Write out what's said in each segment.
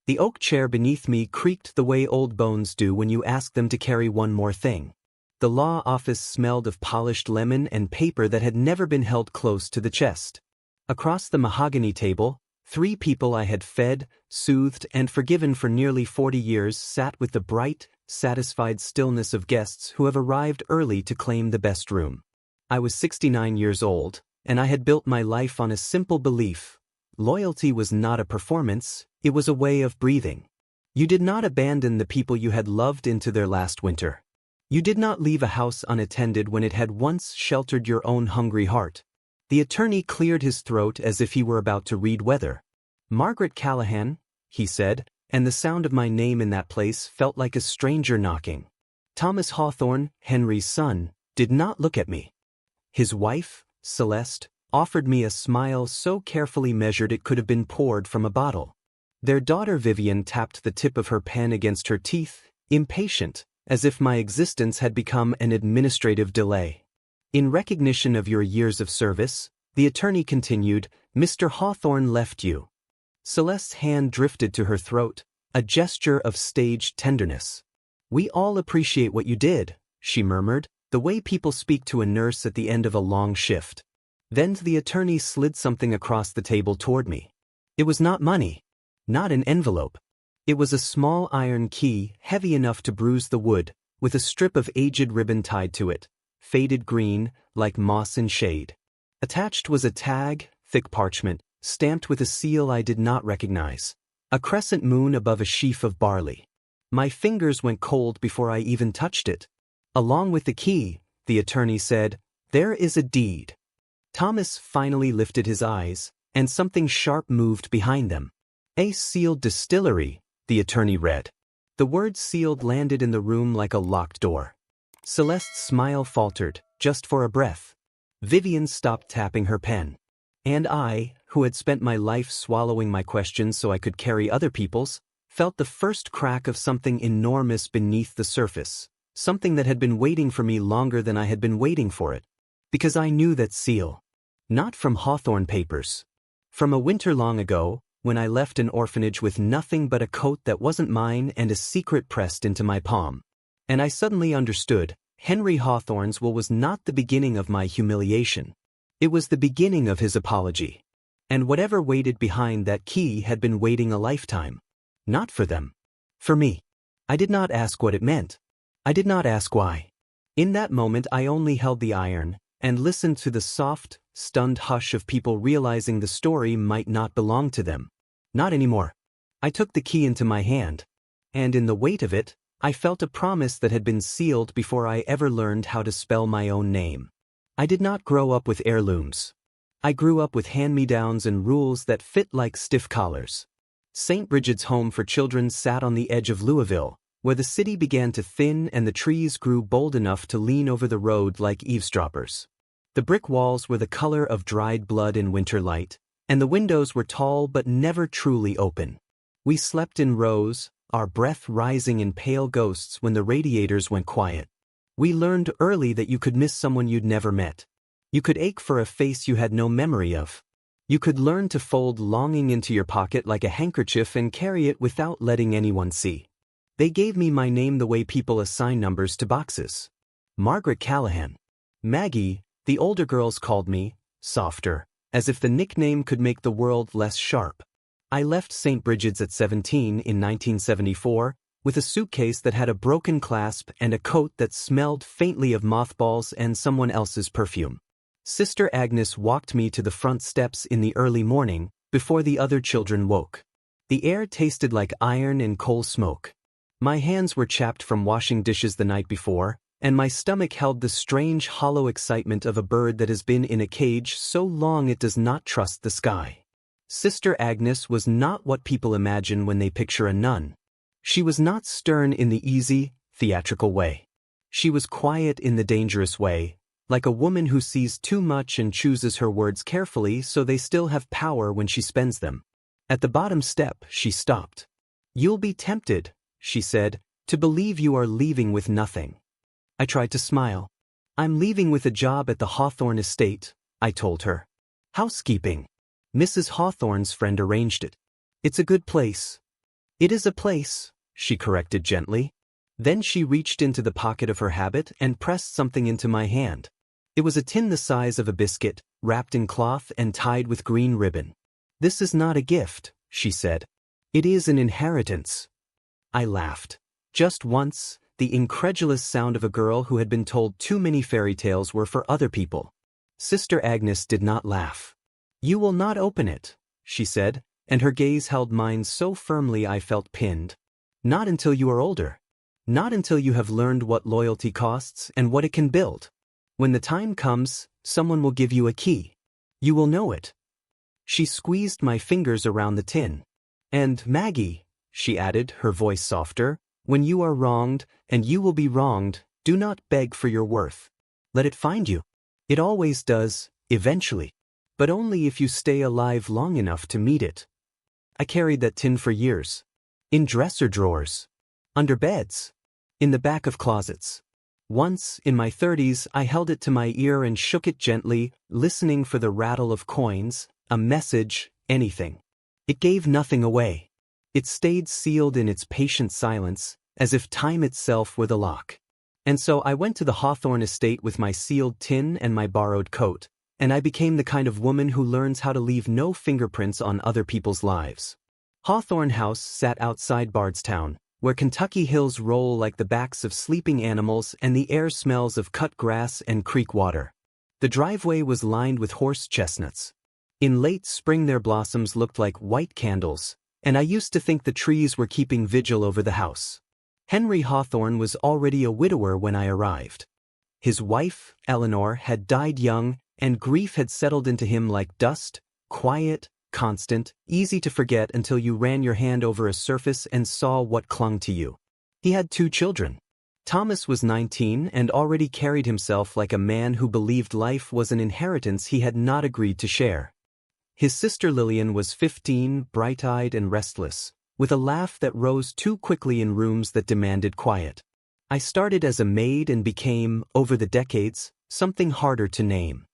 The oak chair beneath me creaked the way old bones do when you ask them to carry one more thing. The law office smelled of polished lemon and paper that had never been held close to the chest. Across the mahogany table, 3 people I had fed, soothed, and forgiven for nearly 40 years sat with the bright, satisfied stillness of guests who have arrived early to claim the best room. I was 69 years old, and I had built my life on a simple belief. Loyalty was not a performance, it was a way of breathing. You did not abandon the people you had loved into their last winter. You did not leave a house unattended when it had once sheltered your own hungry heart. The attorney cleared his throat as if he were about to read weather. "Margaret Callahan," he said, and the sound of my name in that place felt like a stranger knocking. Thomas Hawthorne, Henry's son, did not look at me. His wife, Celeste, offered me a smile so carefully measured it could have been poured from a bottle. Their daughter Vivian tapped the tip of her pen against her teeth, impatient, as if my existence had become an administrative delay. "In recognition of your years of service," the attorney continued, "Mr. Hawthorne left you." Celeste's hand drifted to her throat, a gesture of staged tenderness. "We all appreciate what you did," she murmured, the way people speak to a nurse at the end of a long shift. Then the attorney slid something across the table toward me. It was not money. Not an envelope. It was a small iron key, heavy enough to bruise the wood, with a strip of aged ribbon tied to it, faded green, like moss in shade. Attached was a tag, thick parchment, stamped with a seal I did not recognize. A crescent moon above a sheaf of barley. My fingers went cold before I even touched it. "Along with the key," the attorney said, "there is a deed." Thomas finally lifted his eyes, and something sharp moved behind them. "A sealed distillery," the attorney read. The word sealed landed in the room like a locked door. Celeste's smile faltered, just for a breath. Vivian stopped tapping her pen. And I, who had spent my life swallowing my questions so I could carry other people's, felt the first crack of something enormous beneath the surface, something that had been waiting for me longer than I had been waiting for it. Because I knew that seal. Not from Hawthorne papers. From a winter long ago, when I left an orphanage with nothing but a coat that wasn't mine and a secret pressed into my palm. And I suddenly understood, Henry Hawthorne's will was not the beginning of my humiliation. It was the beginning of his apology. And whatever waited behind that key had been waiting a lifetime. Not for them. For me. I did not ask what it meant. I did not ask why. In that moment I only held the iron, and listened to the soft, stunned hush of people realizing the story might not belong to them. Not anymore. I took the key into my hand. And in the weight of it, I felt a promise that had been sealed before I ever learned how to spell my own name. I did not grow up with heirlooms. I grew up with hand-me-downs and rules that fit like stiff collars. St. Bridget's Home for Children sat on the edge of Louisville, where the city began to thin and the trees grew bold enough to lean over the road like eavesdroppers. The brick walls were the color of dried blood in winter light, and the windows were tall but never truly open. We slept in rows, our breath rising in pale ghosts when the radiators went quiet. We learned early that you could miss someone you'd never met. You could ache for a face you had no memory of. You could learn to fold longing into your pocket like a handkerchief and carry it without letting anyone see. They gave me my name the way people assign numbers to boxes. Margaret Callahan. Maggie, the older girls called me, softer, as if the nickname could make the world less sharp. I left St. Bridget's at 17 in 1974, with a suitcase that had a broken clasp and a coat that smelled faintly of mothballs and someone else's perfume. Sister Agnes walked me to the front steps in the early morning, before the other children woke. The air tasted like iron and coal smoke. My hands were chapped from washing dishes the night before, and my stomach held the strange hollow excitement of a bird that has been in a cage so long it does not trust the sky. Sister Agnes was not what people imagine when they picture a nun. She was not stern in the easy, theatrical way. She was quiet in the dangerous way, like a woman who sees too much and chooses her words carefully so they still have power when she spends them. At the bottom step, she stopped. "You'll be tempted," she said, "to believe you are leaving with nothing." I tried to smile. "I'm leaving with a job at the Hawthorne estate," I told her. "Housekeeping. Mrs. Hawthorne's friend arranged it. It's a good place." It is a place, she corrected gently. Then she reached into the pocket of her habit and pressed something into my hand. It was a tin the size of a biscuit, wrapped in cloth and tied with green ribbon. This is not a gift, she said. It is an inheritance. I laughed. Just once, the incredulous sound of a girl who had been told too many fairy tales were for other people. Sister Agnes did not laugh. You will not open it, she said, and her gaze held mine so firmly I felt pinned. Not until you are older. Not until you have learned what loyalty costs and what it can build. When the time comes, someone will give you a key. You will know it. She squeezed my fingers around the tin. And Maggie, she added, her voice softer, when you are wronged, and you will be wronged, do not beg for your worth. Let it find you. It always does, eventually. But only if you stay alive long enough to meet it. I carried that tin for years. In dresser drawers. Under beds. In the back of closets. Once, in my 30s, I held it to my ear and shook it gently, listening for the rattle of coins, a message, anything. It gave nothing away. It stayed sealed in its patient silence, as if time itself were the lock. And so I went to the Hawthorne estate with my sealed tin and my borrowed coat, and I became the kind of woman who learns how to leave no fingerprints on other people's lives. Hawthorne House sat outside Bardstown, where Kentucky hills roll like the backs of sleeping animals and the air smells of cut grass and creek water. The driveway was lined with horse chestnuts. In late spring their blossoms looked like white candles, and I used to think the trees were keeping vigil over the house. Henry Hawthorne was already a widower when I arrived. His wife, Eleanor, had died young, and grief had settled into him like dust, quiet, constant, easy to forget until you ran your hand over a surface and saw what clung to you. He had 2 children. Thomas was 19 and already carried himself like a man who believed life was an inheritance he had not agreed to share. His sister Lillian was 15, bright-eyed and restless, with a laugh that rose too quickly in rooms that demanded quiet. I started as a maid and became, over the decades, something harder to name.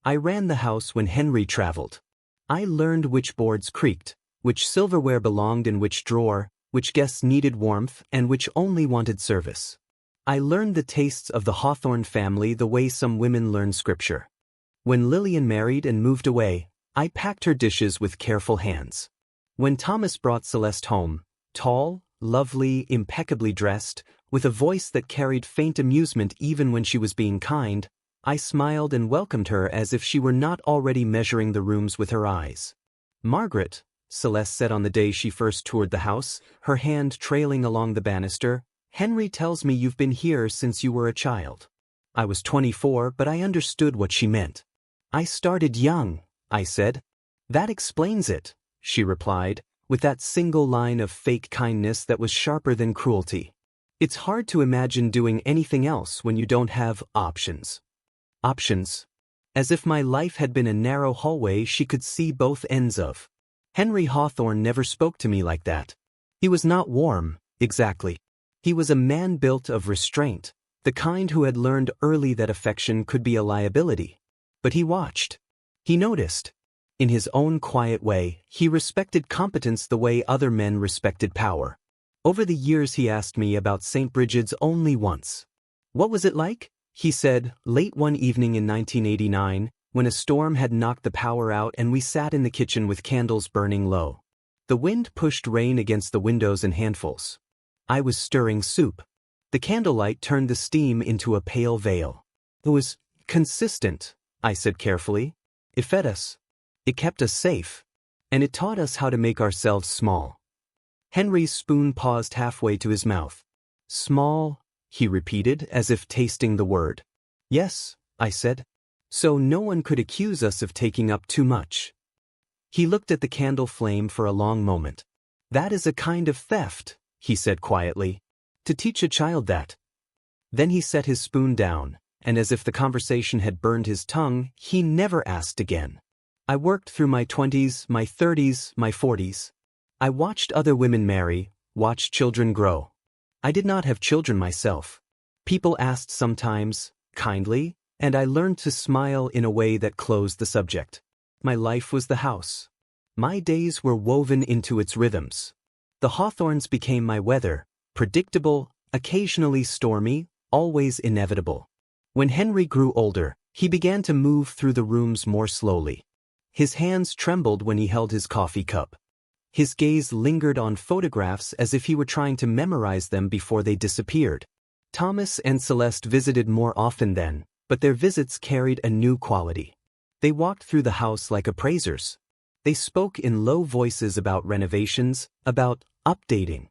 I ran the house when Henry traveled. I learned which boards creaked, which silverware belonged in which drawer, which guests needed warmth and which only wanted service. I learned the tastes of the Hawthorne family the way some women learn scripture. When Lillian married and moved away, I packed her dishes with careful hands. When Thomas brought Celeste home, tall, lovely, impeccably dressed, with a voice that carried faint amusement even when she was being kind, I smiled and welcomed her as if she were not already measuring the rooms with her eyes. Margaret, Celeste said on the day she first toured the house, her hand trailing along the banister, Henry tells me you've been here since you were a child. I was 24, but I understood what she meant. I started young, I said. That explains it, she replied, with that single line of fake kindness that was sharper than cruelty. It's hard to imagine doing anything else when you don't have options. Options. As if my life had been a narrow hallway she could see both ends of. Henry Hawthorne never spoke to me like that. He was not warm, exactly. He was a man built of restraint, the kind who had learned early that affection could be a liability. But he watched. He noticed. In his own quiet way, he respected competence the way other men respected power. Over the years he asked me about St. Brigid's only once. What was it like? He said, late one evening in 1989, when a storm had knocked the power out and we sat in the kitchen with candles burning low. The wind pushed rain against the windows in handfuls. I was stirring soup. The candlelight turned the steam into a pale veil. It was consistent, I said carefully. It fed us. It kept us safe. And it taught us how to make ourselves small. Henry's spoon paused halfway to his mouth. Small, he repeated, as if tasting the word. Yes, I said. So no one could accuse us of taking up too much. He looked at the candle flame for a long moment. That is a kind of theft, he said quietly. To teach a child that. Then he set his spoon down, and as if the conversation had burned his tongue, he never asked again. I worked through my 20s, my 30s, my 40s. I watched other women marry, watched children grow. I did not have children myself. People asked sometimes, kindly, and I learned to smile in a way that closed the subject. My life was the house. My days were woven into its rhythms. The hawthorns became my weather, predictable, occasionally stormy, always inevitable. When Henry grew older, he began to move through the rooms more slowly. His hands trembled when he held his coffee cup. His gaze lingered on photographs as if he were trying to memorize them before they disappeared. Thomas and Celeste visited more often then, but their visits carried a new quality. They walked through the house like appraisers. They spoke in low voices about renovations, about updating.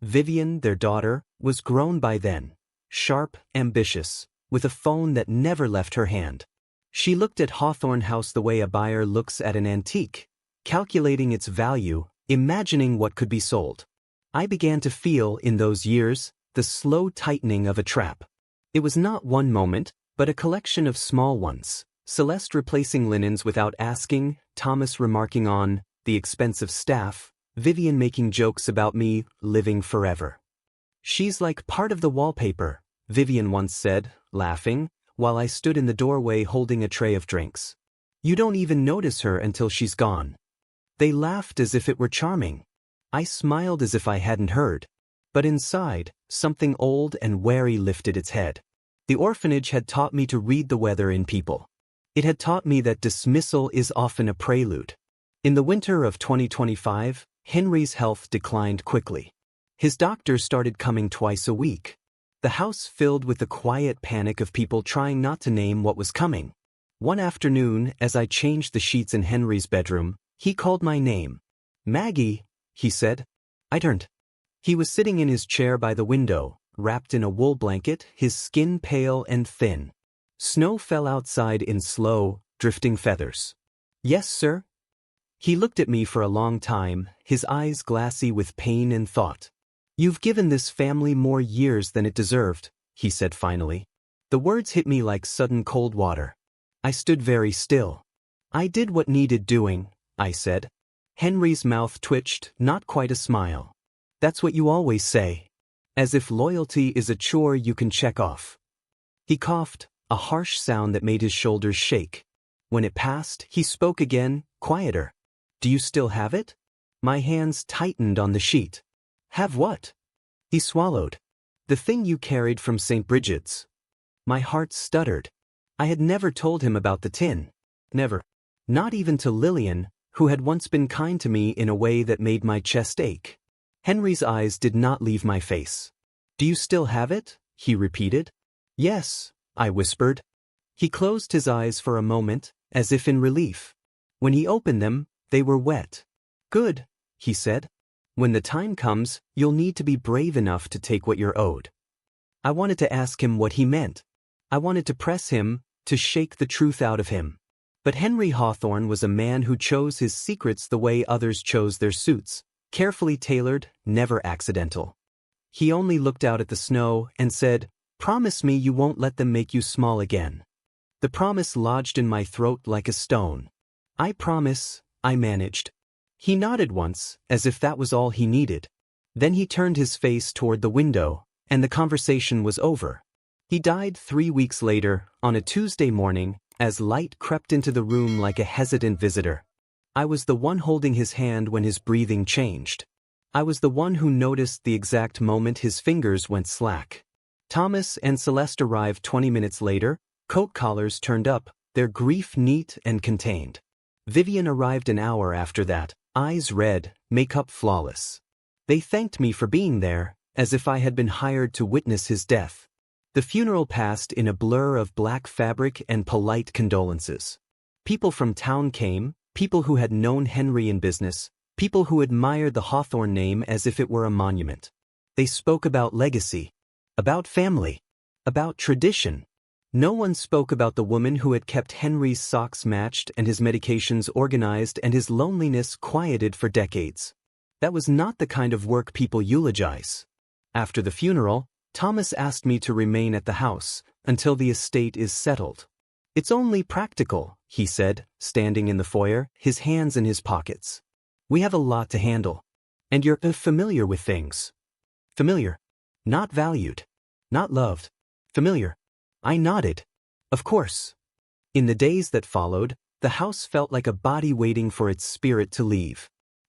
Vivian, their daughter, was grown by then, sharp, ambitious, with a phone that never left her hand. She looked at Hawthorne House the way a buyer looks at an antique, calculating its value, imagining what could be sold. I began to feel, in those years, the slow tightening of a trap. It was not one moment, but a collection of small ones. Celeste replacing linens without asking, Thomas remarking on the expense of staff, Vivian making jokes about me living forever. "She's like part of the wallpaper," Vivian once said, laughing, while I stood in the doorway holding a tray of drinks. "You don't even notice her until she's gone." They laughed as if it were charming. I smiled as if I hadn't heard. But inside, something old and wary lifted its head. The orphanage had taught me to read the weather in people. It had taught me that dismissal is often a prelude. In the winter of 2025, Henry's health declined quickly. His doctor started coming twice a week. The house filled with the quiet panic of people trying not to name what was coming. One afternoon, as I changed the sheets in Henry's bedroom, he called my name. "Maggie," he said. I turned. He was sitting in his chair by the window, wrapped in a wool blanket, his skin pale and thin. Snow fell outside in slow, drifting feathers. "Yes, sir?" He looked at me for a long time, his eyes glassy with pain and thought. "You've given this family more years than it deserved," he said finally. The words hit me like sudden cold water. I stood very still. "I did what needed doing," I said. Henry's mouth twitched, not quite a smile. "That's what you always say. As if loyalty is a chore you can check off." He coughed, a harsh sound that made his shoulders shake. When it passed, he spoke again, quieter. "Do you still have it?" My hands tightened on the sheet. "Have what?" He swallowed. "The thing you carried from St. Bridget's." My heart stuttered. I had never told him about the tin. Never. Not even to Lillian, who had once been kind to me in a way that made my chest ache. Henry's eyes did not leave my face. "Do you still have it?" he repeated. "Yes," I whispered. He closed his eyes for a moment, as if in relief. When he opened them, they were wet. "Good," he said. "When the time comes, you'll need to be brave enough to take what you're owed." I wanted to ask him what he meant. I wanted to press him, to shake the truth out of him. But Henry Hawthorne was a man who chose his secrets the way others chose their suits, carefully tailored, never accidental. He only looked out at the snow and said, "Promise me you won't let them make you small again." The promise lodged in my throat like a stone. "I promise," I managed. He nodded once, as if that was all he needed. Then he turned his face toward the window, and the conversation was over. He died 3 weeks later, on a Tuesday morning, as light crept into the room like a hesitant visitor. I was the one holding his hand when his breathing changed. I was the one who noticed the exact moment his fingers went slack. Thomas and Celeste arrived 20 minutes later, coat collars turned up, their grief neat and contained. Vivian arrived an hour after that, eyes red, makeup flawless. They thanked me for being there, as if I had been hired to witness his death. The funeral passed in a blur of black fabric and polite condolences. People from town came, people who had known Henry in business, people who admired the Hawthorne name as if it were a monument. They spoke about legacy, about family, about tradition. No one spoke about the woman who had kept Henry's socks matched and his medications organized and his loneliness quieted for decades. That was not the kind of work people eulogize. After the funeral, Thomas asked me to remain at the house until the estate is settled. "It's only practical," he said, standing in the foyer, his hands in his pockets. "We have a lot to handle. And you're familiar with things." Familiar. Not valued. Not loved. Familiar. I nodded. Of course. In the days that followed, the house felt like a body waiting for its spirit to leave.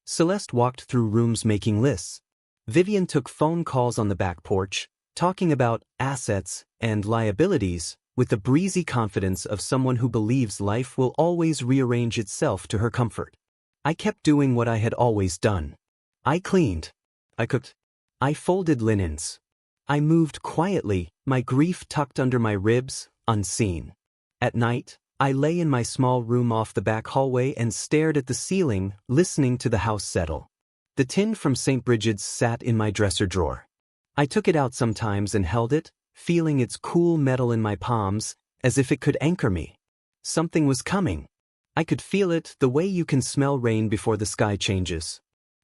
Celeste walked through rooms making lists. Vivian took phone calls on the back porch, talking about assets and liabilities with the breezy confidence of someone who believes life will always rearrange itself to her comfort. I kept doing what I had always done. I cleaned. I cooked. I folded linens. I moved quietly, my grief tucked under my ribs, unseen. At night, I lay in my small room off the back hallway and stared at the ceiling, listening to the house settle. The tin from St. Bridget's sat in my dresser drawer. I took it out sometimes and held it, feeling its cool metal in my palms, as if it could anchor me. Something was coming. I could feel it, the way you can smell rain before the sky changes.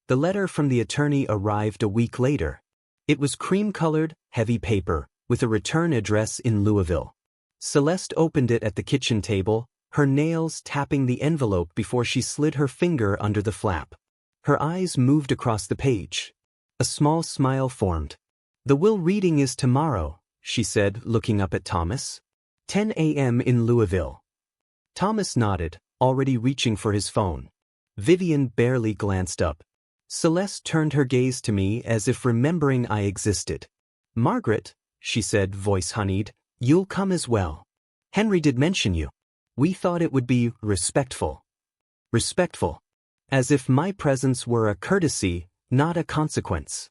The letter from the attorney arrived a week later. It was cream-colored, heavy paper, with a return address in Louisville. Celeste opened it at the kitchen table, her nails tapping the envelope before she slid her finger under the flap. Her eyes moved across the page. A small smile formed. "The will reading is tomorrow," she said, looking up at Thomas. 10 a.m. in Louisville. Thomas nodded, already reaching for his phone. Vivian barely glanced up. Celeste turned her gaze to me as if remembering I existed. "Margaret," she said, voice honeyed, "you'll come as well. Henry did mention you. We thought it would be respectful." Respectful. As if my presence were a courtesy, not a consequence.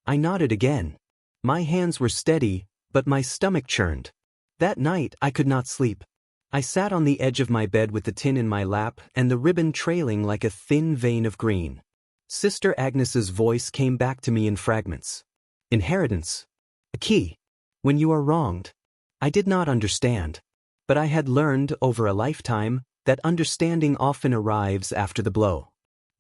I nodded again. My hands were steady, but my stomach churned. That night I could not sleep. I sat on the edge of my bed with the tin in my lap and the ribbon trailing like a thin vein of green. Sister Agnes's voice came back to me in fragments. "Inheritance. A key. When you are wronged." I did not understand. But I had learned, over a lifetime, that understanding often arrives after the blow.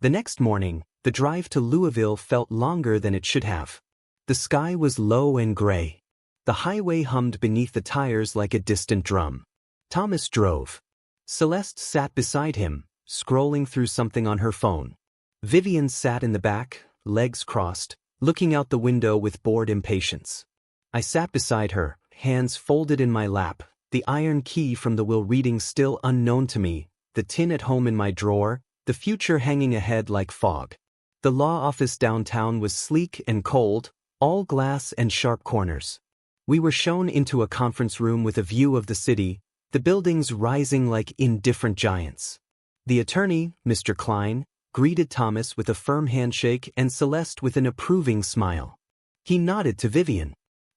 The next morning, the drive to Louisville felt longer than it should have. The sky was low and gray. The highway hummed beneath the tires like a distant drum. Thomas drove. Celeste sat beside him, scrolling through something on her phone. Vivian sat in the back, legs crossed, looking out the window with bored impatience. I sat beside her, hands folded in my lap, the iron key from the will reading still unknown to me, the tin at home in my drawer, the future hanging ahead like fog. The law office downtown was sleek and cold, all glass and sharp corners. We were shown into a conference room with a view of the city, the buildings rising like indifferent giants. The attorney, Mr. Klein, greeted Thomas with a firm handshake and Celeste with an approving smile. He nodded to Vivian.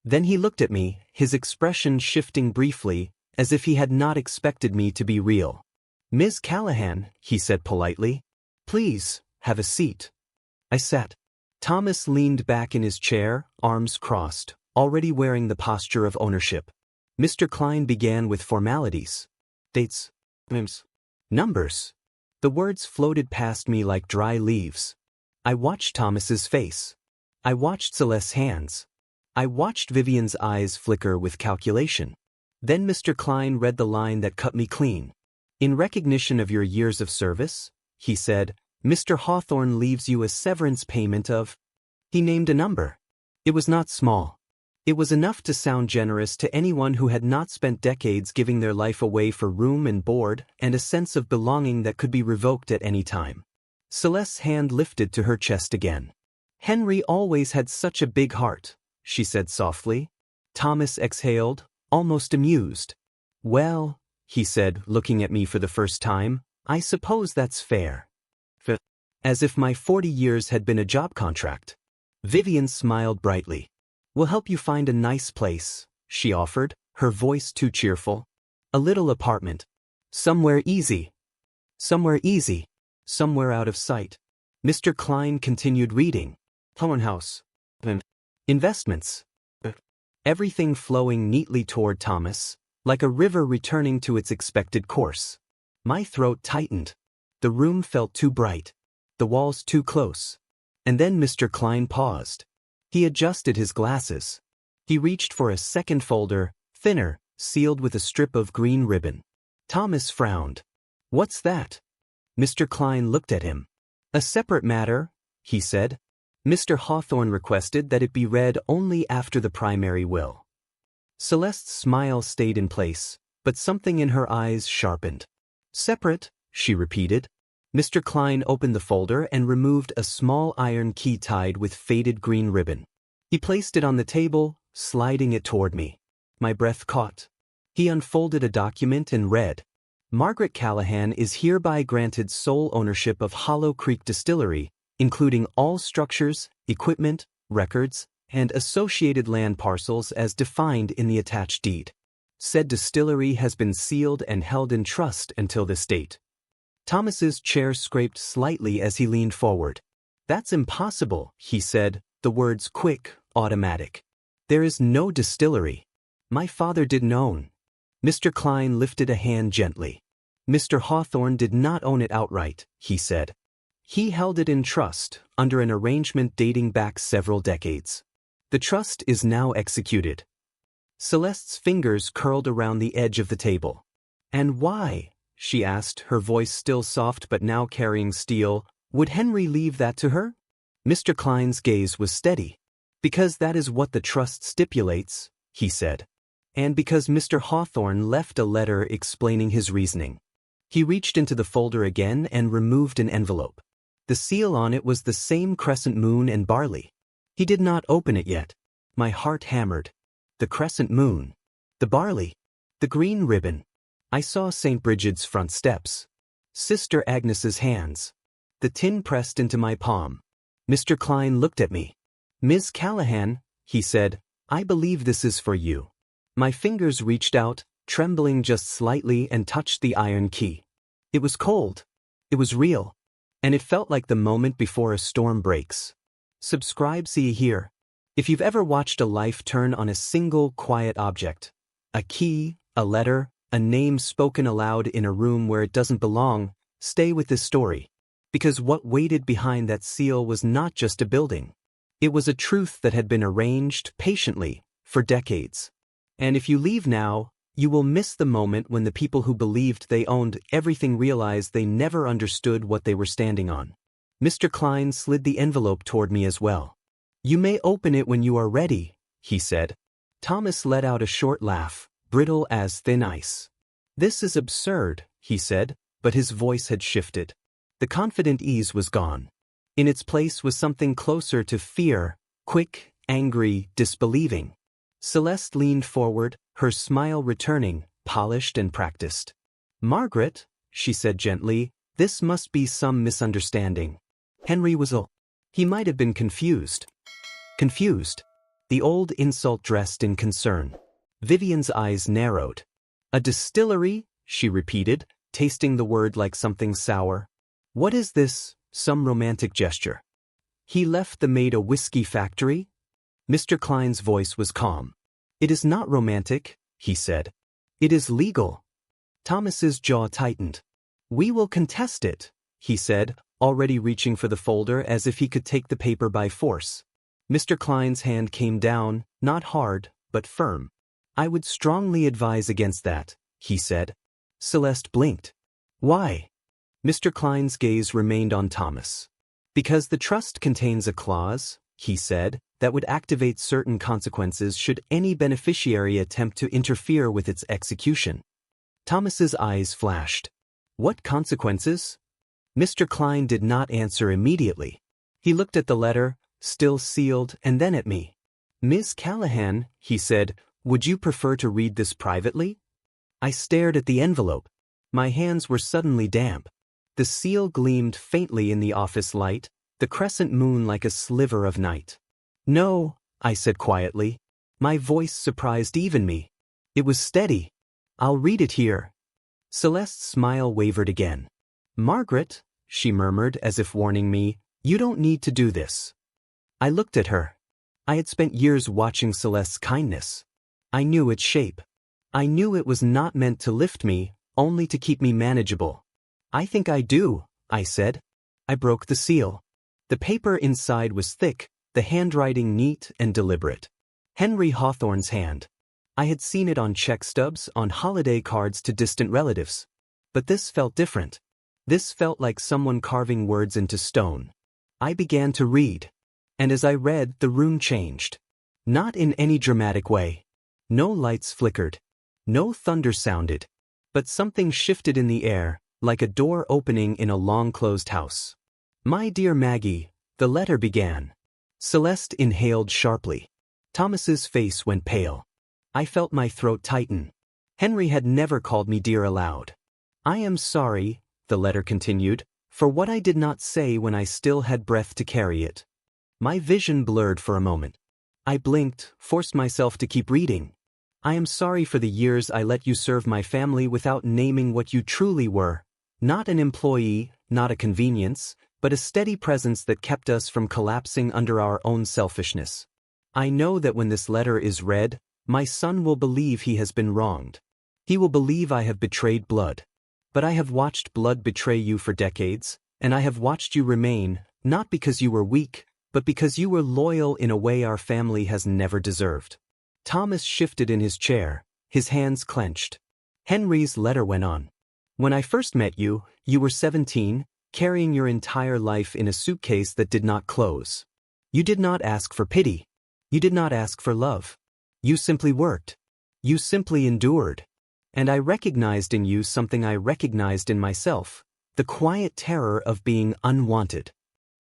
Then he looked at me, his expression shifting briefly, as if he had not expected me to be real. "Ms. Callahan," he said politely, "please, have a seat." I sat. Thomas leaned back in his chair, arms crossed, already wearing the posture of ownership. Mr. Klein began with formalities. Dates. Names. Numbers. The words floated past me like dry leaves. I watched Thomas's face. I watched Celeste's hands. I watched Vivian's eyes flicker with calculation. Then Mr. Klein read the line that cut me clean. "In recognition of your years of service," he said, "Mr. Hawthorne leaves you a severance payment of—" He named a number. It was not small. It was enough to sound generous to anyone who had not spent decades giving their life away for room and board and a sense of belonging that could be revoked at any time. Celeste's hand lifted to her chest again. "Henry always had such a big heart," she said softly. Thomas exhaled, almost amused. "Well," he said, looking at me for the first time, "I suppose that's fair." As if my 40 years had been a job contract. Vivian smiled brightly. "We'll help you find a nice place," she offered, her voice too cheerful. "A little apartment. Somewhere easy. Somewhere easy. Somewhere out of sight." Mr. Klein continued reading. "House. Investments." Everything flowing neatly toward Thomas, like a river returning to its expected course. My throat tightened. The room felt too bright. The walls too close. And then Mr. Klein paused. He adjusted his glasses. He reached for a second folder, thinner, sealed with a strip of green ribbon. Thomas frowned. "What's that?" Mr. Klein looked at him. "A separate matter," he said. "Mr. Hawthorne requested that it be read only after the primary will." Celeste's smile stayed in place, but something in her eyes sharpened. "Separate," she repeated. Mr. Klein opened the folder and removed a small iron key tied with faded green ribbon. He placed it on the table, sliding it toward me. My breath caught. He unfolded a document and read, "Margaret Callahan is hereby granted sole ownership of Hollow Creek Distillery, including all structures, equipment, records, and associated land parcels as defined in the attached deed. Said distillery has been sealed and held in trust until this date." Thomas's chair scraped slightly as he leaned forward. "That's impossible," he said, the words quick, automatic. "There is no distillery. My father didn't own." Mr. Klein lifted a hand gently. "Mr. Hawthorne did not own it outright," he said. "He held it in trust, under an arrangement dating back several decades. The trust is now executed." Celeste's fingers curled around the edge of the table. "And why?" she asked, her voice still soft but now carrying steel. "Would Henry leave that to her?" Mr. Klein's gaze was steady. "Because that is what the trust stipulates," he said. "And because Mr. Hawthorne left a letter explaining his reasoning." He reached into the folder again and removed an envelope. The seal on it was the same crescent moon and barley. He did not open it yet. My heart hammered. The crescent moon. The barley. The green ribbon. I saw St. Bridget's front steps. Sister Agnes's hands. The tin pressed into my palm. Mr. Klein looked at me. "Ms. Callahan," he said, "I believe this is for you." My fingers reached out, trembling just slightly, and touched the iron key. It was cold. It was real. And it felt like the moment before a storm breaks. Subscribe, see here. If you've ever watched a life turn on a single quiet object, a key, a letter, a name spoken aloud in a room where it doesn't belong, stay with this story. Because what waited behind that seal was not just a building. It was a truth that had been arranged patiently for decades. And if you leave now, you will miss the moment when the people who believed they owned everything realized they never understood what they were standing on. Mr. Klein slid the envelope toward me as well. "You may open it when you are ready," he said. Thomas let out a short laugh, brittle as thin ice. "This is absurd," he said, but his voice had shifted. The confident ease was gone. In its place was something closer to fear, quick, angry, disbelieving. Celeste leaned forward, her smile returning, polished and practiced. "Margaret," she said gently, "this must be some misunderstanding. Henry was ill. He might have been confused." Confused. The old insult dressed in concern. Vivian's eyes narrowed. "A distillery?" she repeated, tasting the word like something sour. "What is this, some romantic gesture? He left the maid a whiskey factory?" Mr. Klein's voice was calm. "It is not romantic," he said. "It is legal." Thomas's jaw tightened. "We will contest it," he said, already reaching for the folder as if he could take the paper by force. Mr. Klein's hand came down, not hard, but firm. "I would strongly advise against that," he said. Celeste blinked. "Why?" Mr. Klein's gaze remained on Thomas. "Because the trust contains a clause," he said, "that would activate certain consequences should any beneficiary attempt to interfere with its execution." Thomas's eyes flashed. "What consequences?" Mr. Klein did not answer immediately. He looked at the letter, still sealed, and then at me. "Ms. Callahan," he said, "would you prefer to read this privately?" I stared at the envelope. My hands were suddenly damp. The seal gleamed faintly in the office light, the crescent moon like a sliver of night. "No," I said quietly. My voice surprised even me. It was steady. "I'll read it here." Celeste's smile wavered again. "Margaret," she murmured as if warning me, "you don't need to do this." I looked at her. I had spent years watching Celeste's kindness. I knew its shape. I knew it was not meant to lift me, only to keep me manageable. "I think I do," I said. I broke the seal. The paper inside was thick, the handwriting neat and deliberate. Henry Hawthorne's hand. I had seen it on check stubs, on holiday cards to distant relatives. But this felt different. This felt like someone carving words into stone. I began to read. And as I read, the room changed. Not in any dramatic way. No lights flickered. No thunder sounded. But something shifted in the air, like a door opening in a long-closed house. "My dear Maggie," the letter began. Celeste inhaled sharply. Thomas's face went pale. I felt my throat tighten. Henry had never called me dear aloud. "I am sorry," the letter continued, "for what I did not say when I still had breath to carry it." My vision blurred for a moment. I blinked, forced myself to keep reading. "I am sorry for the years I let you serve my family without naming what you truly were. Not an employee, not a convenience, but a steady presence that kept us from collapsing under our own selfishness. I know that when this letter is read, my son will believe he has been wronged. He will believe I have betrayed blood. But I have watched blood betray you for decades, and I have watched you remain, not because you were weak, but because you were loyal in a way our family has never deserved." Thomas shifted in his chair, his hands clenched. Henry's letter went on. "When I first met you, you were 17, carrying your entire life in a suitcase that did not close. You did not ask for pity. You did not ask for love. You simply worked. You simply endured. And I recognized in you something I recognized in myself, the quiet terror of being unwanted."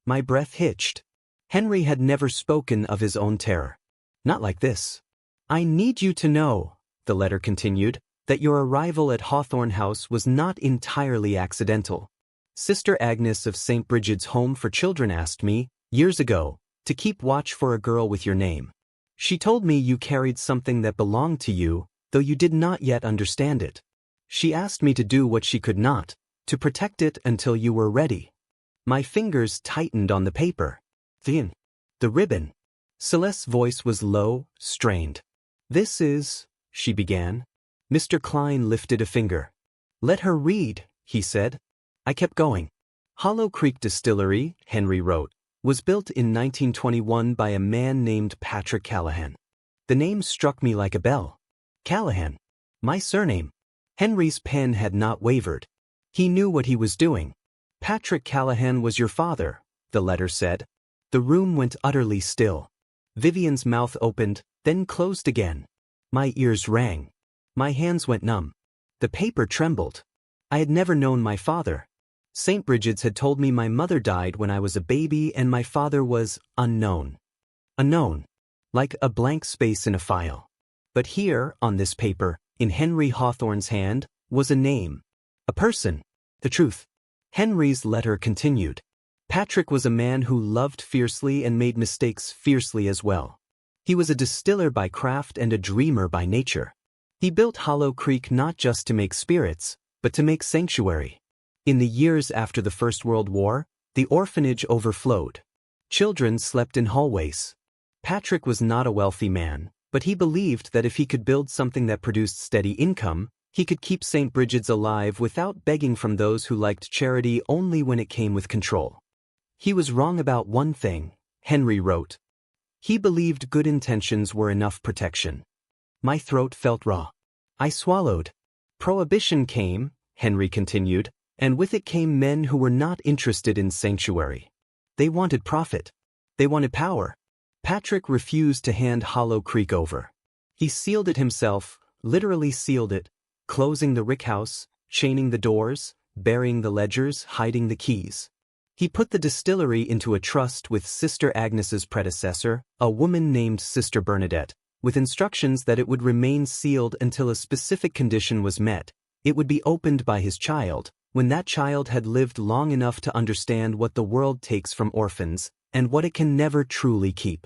My breath hitched. Henry had never spoken of his own terror. Not like this. "I need you to know," the letter continued, "that your arrival at Hawthorne House was not entirely accidental. Sister Agnes of St. Bridget's Home for Children asked me, years ago, to keep watch for a girl with your name. She told me you carried something that belonged to you, though you did not yet understand it. She asked me to do what she could not, to protect it until you were ready." My fingers tightened on the paper. The ribbon. Celeste's voice was low, strained. "This is," she began. Mr. Klein lifted a finger. "Let her read," he said. I kept going. "Hollow Creek Distillery," Henry wrote, "was built in 1921 by a man named Patrick Callahan." The name struck me like a bell. Callahan. My surname. Henry's pen had not wavered. He knew what he was doing. "Patrick Callahan was your father," the letter said. The room went utterly still. Vivian's mouth opened, then closed again. My ears rang. My hands went numb. The paper trembled. I had never known my father. St. Bridget's had told me my mother died when I was a baby and my father was unknown. Unknown. Like a blank space in a file. But here, on this paper, in Henry Hawthorne's hand, was a name. A person. The truth. Henry's letter continued. "Patrick was a man who loved fiercely and made mistakes fiercely as well. He was a distiller by craft and a dreamer by nature. He built Hollow Creek not just to make spirits, but to make sanctuary. In the years after the First World War, the orphanage overflowed. Children slept in hallways. Patrick was not a wealthy man, but he believed that if he could build something that produced steady income, he could keep St. Bridget's alive without begging from those who liked charity only when it came with control. He was wrong about one thing," Henry wrote. "He believed good intentions were enough protection." My throat felt raw. I swallowed. "Prohibition came," Henry continued, "and with it came men who were not interested in sanctuary. They wanted profit. They wanted power. Patrick refused to hand Hollow Creek over. He sealed it himself, literally sealed it, closing the rickhouse, chaining the doors, burying the ledgers, hiding the keys. He put the distillery into a trust with Sister Agnes's predecessor, a woman named Sister Bernadette, with instructions that it would remain sealed until a specific condition was met. It would be opened by his child, when that child had lived long enough to understand what the world takes from orphans, and what it can never truly keep.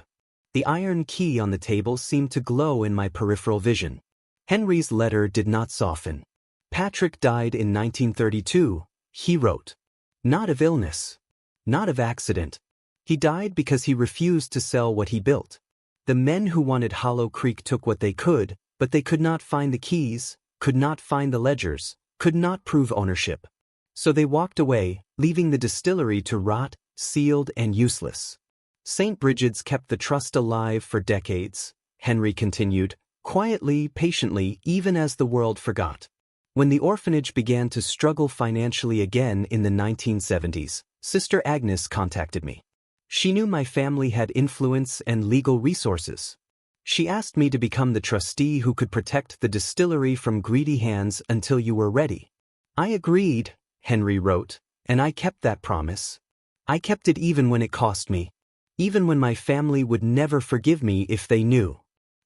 The iron key on the table seemed to glow in my peripheral vision. Henry's letter did not soften. "Patrick died in 1932, he wrote. Not of illness. Not of accident. He died because he refused to sell what he built. The men who wanted Hollow Creek took what they could, but they could not find the keys, could not find the ledgers, could not prove ownership. So they walked away, leaving the distillery to rot, sealed and useless. St. Bridget's kept the trust alive for decades," Henry continued, quietly, patiently, even as the world forgot. "When the orphanage began to struggle financially again in the 1970s, Sister Agnes contacted me. She knew my family had influence and legal resources. She asked me to become the trustee who could protect the distillery from greedy hands until you were ready. I agreed," Henry wrote, and I kept that promise. I kept it even when it cost me. Even when my family would never forgive me if they knew.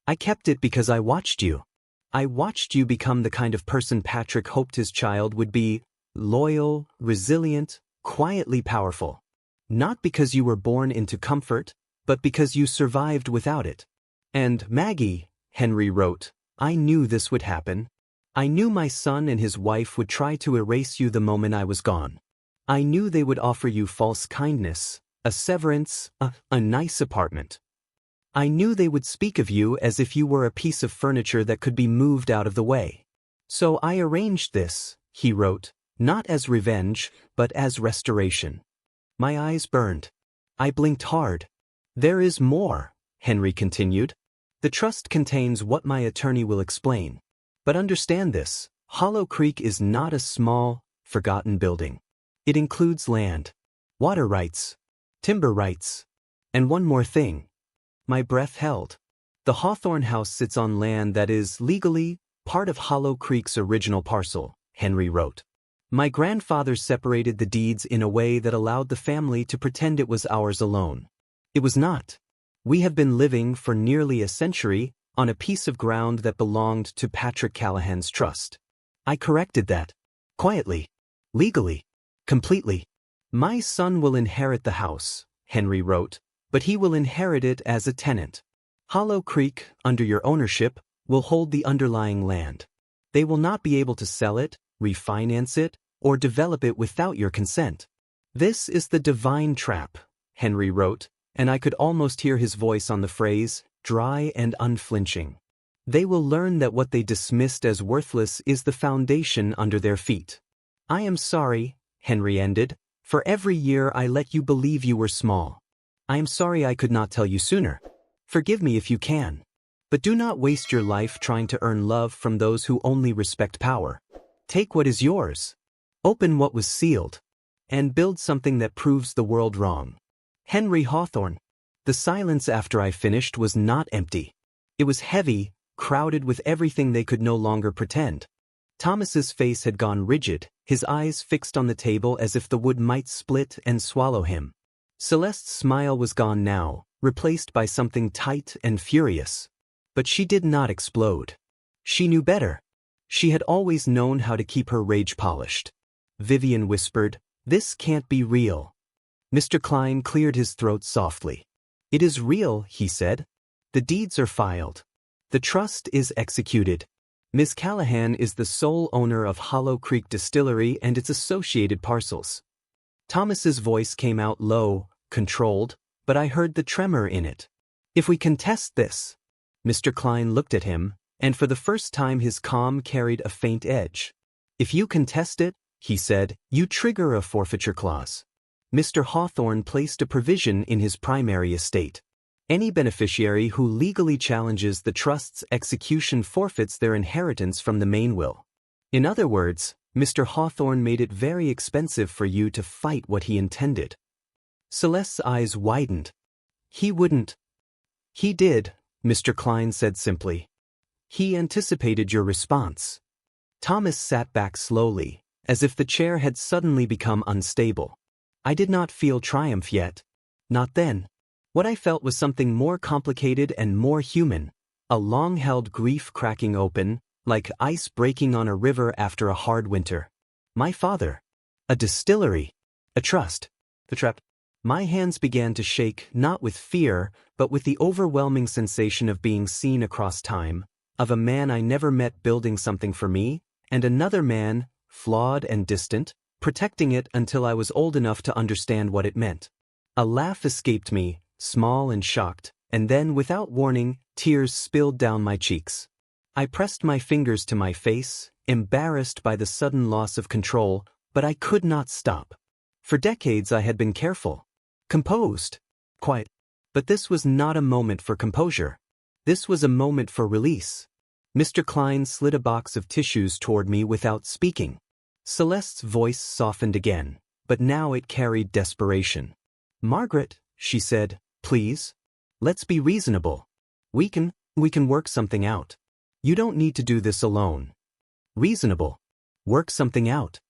I kept it because I watched you. I watched you become the kind of person Patrick hoped his child would be: loyal, resilient, quietly powerful. Not because you were born into comfort, but because you survived without it. And Maggie, Henry wrote, I knew this would happen. I knew my son and his wife would try to erase you the moment I was gone. I knew they would offer you false kindness, a severance, a nice apartment. I knew they would speak of you as if you were a piece of furniture that could be moved out of the way. So I arranged this, he wrote, not as revenge, but as restoration. My eyes burned. I blinked hard. There is more, Henry continued. The trust contains what my attorney will explain. But understand this, Hollow Creek is not a small, forgotten building. It includes land, water rights, timber rights, and one more thing. My breath held. The Hawthorne House sits on land that is, legally, part of Hollow Creek's original parcel, Henry wrote. My grandfather separated the deeds in a way that allowed the family to pretend it was ours alone. It was not. We have been living for nearly a century on a piece of ground that belonged to Patrick Callahan's trust. I corrected that. Quietly. Legally. Completely. My son will inherit the house, Henry wrote, but he will inherit it as a tenant. Hollow Creek, under your ownership, will hold the underlying land. They will not be able to sell it, refinance it, or develop it without your consent. This is the divine trap, Henry wrote, and I could almost hear his voice on the phrase, dry and unflinching. They will learn that what they dismissed as worthless is the foundation under their feet. I am sorry, Henry ended, for every year I let you believe you were small. I am sorry I could not tell you sooner. Forgive me if you can. But do not waste your life trying to earn love from those who only respect power. Take what is yours. Open what was sealed. And build something that proves the world wrong. Henry Hawthorne. The silence after I finished was not empty. It was heavy, crowded with everything they could no longer pretend. Thomas's face had gone rigid, his eyes fixed on the table as if the wood might split and swallow him. Celeste's smile was gone now, replaced by something tight and furious. But she did not explode. She knew better. She had always known how to keep her rage polished. Vivian whispered, "This can't be real." Mr. Klein cleared his throat softly. "It is real," he said. "The deeds are filed. The trust is executed. Miss Callahan is the sole owner of Hollow Creek Distillery and its associated parcels." Thomas's voice came out low, controlled, but I heard the tremor in it. "If we contest this..." Mr. Klein looked at him, and for the first time his calm carried a faint edge. "If you contest it," he said, "you trigger a forfeiture clause." Mr. Hawthorne placed a provision in his primary estate. Any beneficiary who legally challenges the trust's execution forfeits their inheritance from the main will. In other words, Mr. Hawthorne made it very expensive for you to fight what he intended. Celeste's eyes widened. "He wouldn't." "He did," Mr. Klein said simply. "He anticipated your response." Thomas sat back slowly, as if the chair had suddenly become unstable. I did not feel triumph yet. Not then. What I felt was something more complicated and more human, a long-held grief cracking open, like ice breaking on a river after a hard winter. My father. A distillery. A trust. The trap. My hands began to shake, not with fear, but with the overwhelming sensation of being seen across time, of a man I never met building something for me, and another man, flawed and distant, protecting it until I was old enough to understand what it meant. A laugh escaped me, small and shocked, and then, without warning, tears spilled down my cheeks. I pressed my fingers to my face, embarrassed by the sudden loss of control, but I could not stop. For decades I had been careful. Composed. Quiet. But this was not a moment for composure. This was a moment for release. Mr. Klein slid a box of tissues toward me without speaking. Celeste's voice softened again, but now it carried desperation. "Margaret," she said, "please. Let's be reasonable. We can work something out. You don't need to do this alone." Reasonable. Work something out.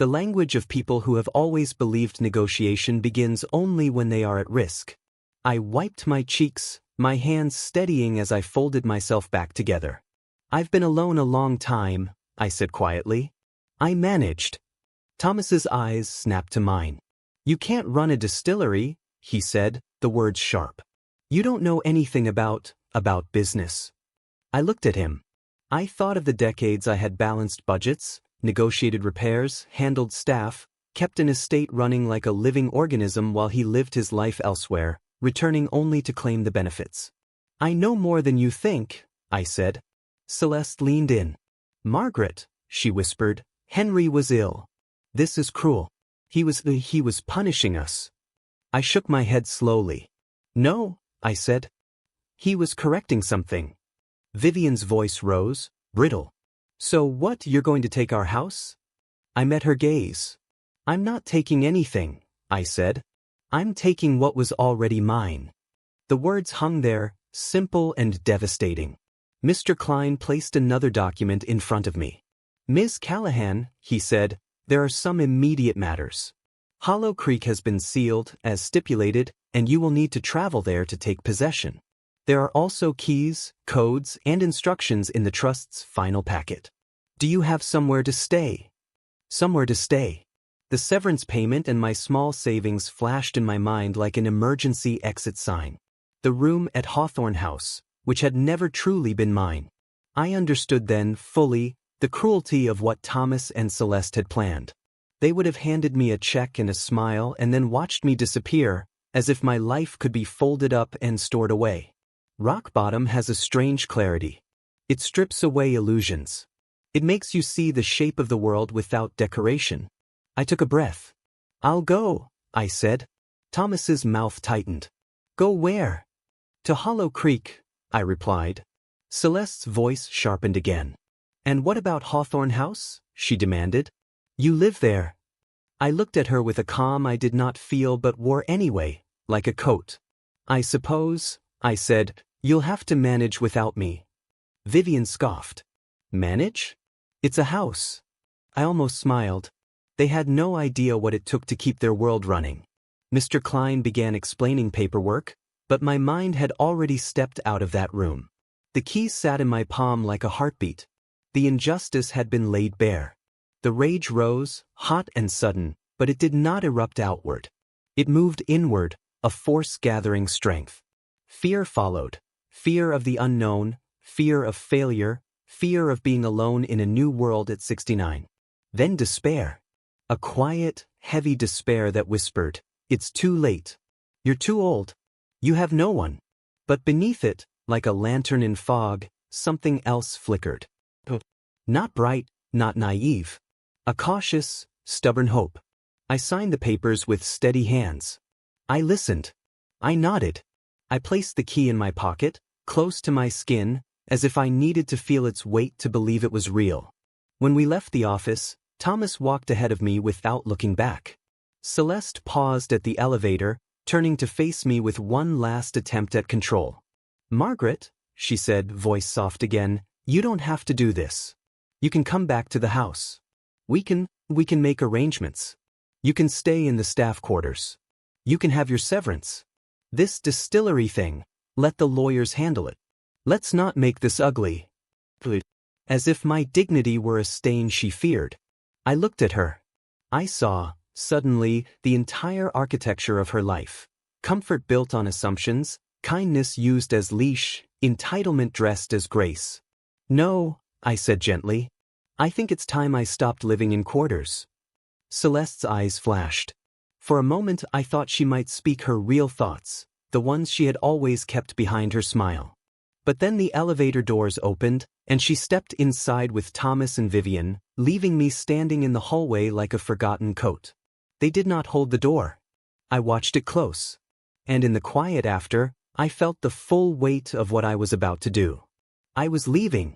The language of people who have always believed negotiation begins only when they are at risk. I wiped my cheeks, my hands steadying as I folded myself back together. I've been alone a long time, I said quietly. I managed. Thomas's eyes snapped to mine. You can't run a distillery, he said, the words sharp. You don't know anything about business. I looked at him. I thought of the decades I had balanced budgets, negotiated repairs, handled staff, kept an estate running like a living organism while he lived his life elsewhere, returning only to claim the benefits. I know more than you think, I said. Celeste leaned in. Margaret, she whispered, Henry was ill. This is cruel. He was punishing us. I shook my head slowly. No, I said. He was correcting something. Vivian's voice rose, brittle. So what, you're going to take our house? I met her gaze. I'm not taking anything, I said. I'm taking what was already mine. The words hung there, simple and devastating. Mr. Klein placed another document in front of me. Ms. Callahan, he said, there are some immediate matters. Hollow Creek has been sealed, as stipulated, and you will need to travel there to take possession. There are also keys, codes, and instructions in the trust's final packet. Do you have somewhere to stay? Somewhere to stay. The severance payment and my small savings flashed in my mind like an emergency exit sign. The room at Hawthorne House, which had never truly been mine. I understood then, fully, the cruelty of what Thomas and Celeste had planned. They would have handed me a check and a smile and then watched me disappear, as if my life could be folded up and stored away. Rock bottom has a strange clarity. It strips away illusions. It makes you see the shape of the world without decoration. I took a breath. I'll go, I said. Thomas's mouth tightened. Go where? To Hollow Creek, I replied. Celeste's voice sharpened again. And what about Hawthorne House? She demanded. You live there. I looked at her with a calm I did not feel but wore anyway, like a coat. I suppose, I said, you'll have to manage without me. Vivian scoffed. Manage? It's a house. I almost smiled. They had no idea what it took to keep their world running. Mr. Klein began explaining paperwork, but my mind had already stepped out of that room. The keys sat in my palm like a heartbeat. The injustice had been laid bare. The rage rose, hot and sudden, but it did not erupt outward. It moved inward, a force gathering strength. Fear followed. Fear of the unknown, fear of failure, fear of being alone in a new world at 69. Then despair. A quiet, heavy despair that whispered, it's too late. You're too old. You have no one. But beneath it, like a lantern in fog, something else flickered. Not bright, not naive. A cautious, stubborn hope. I signed the papers with steady hands. I listened. I nodded. I placed the key in my pocket, close to my skin, as if I needed to feel its weight to believe it was real. When we left the office, Thomas walked ahead of me without looking back. Celeste paused at the elevator, turning to face me with one last attempt at control. Margaret, she said, voice soft again, you don't have to do this. You can come back to the house. We can make arrangements. You can stay in the staff quarters. You can have your severance. This distillery thing, let the lawyers handle it. Let's not make this ugly. As if my dignity were a stain she feared. I looked at her. I saw, suddenly, the entire architecture of her life. Comfort built on assumptions, kindness used as leash, entitlement dressed as grace. No, I said gently. I think it's time I stopped living in quarters. Celeste's eyes flashed. For a moment I thought she might speak her real thoughts, the ones she had always kept behind her smile. But then the elevator doors opened, and she stepped inside with Thomas and Vivian, leaving me standing in the hallway like a forgotten coat. They did not hold the door. I watched it close. And in the quiet after, I felt the full weight of what I was about to do. I was leaving.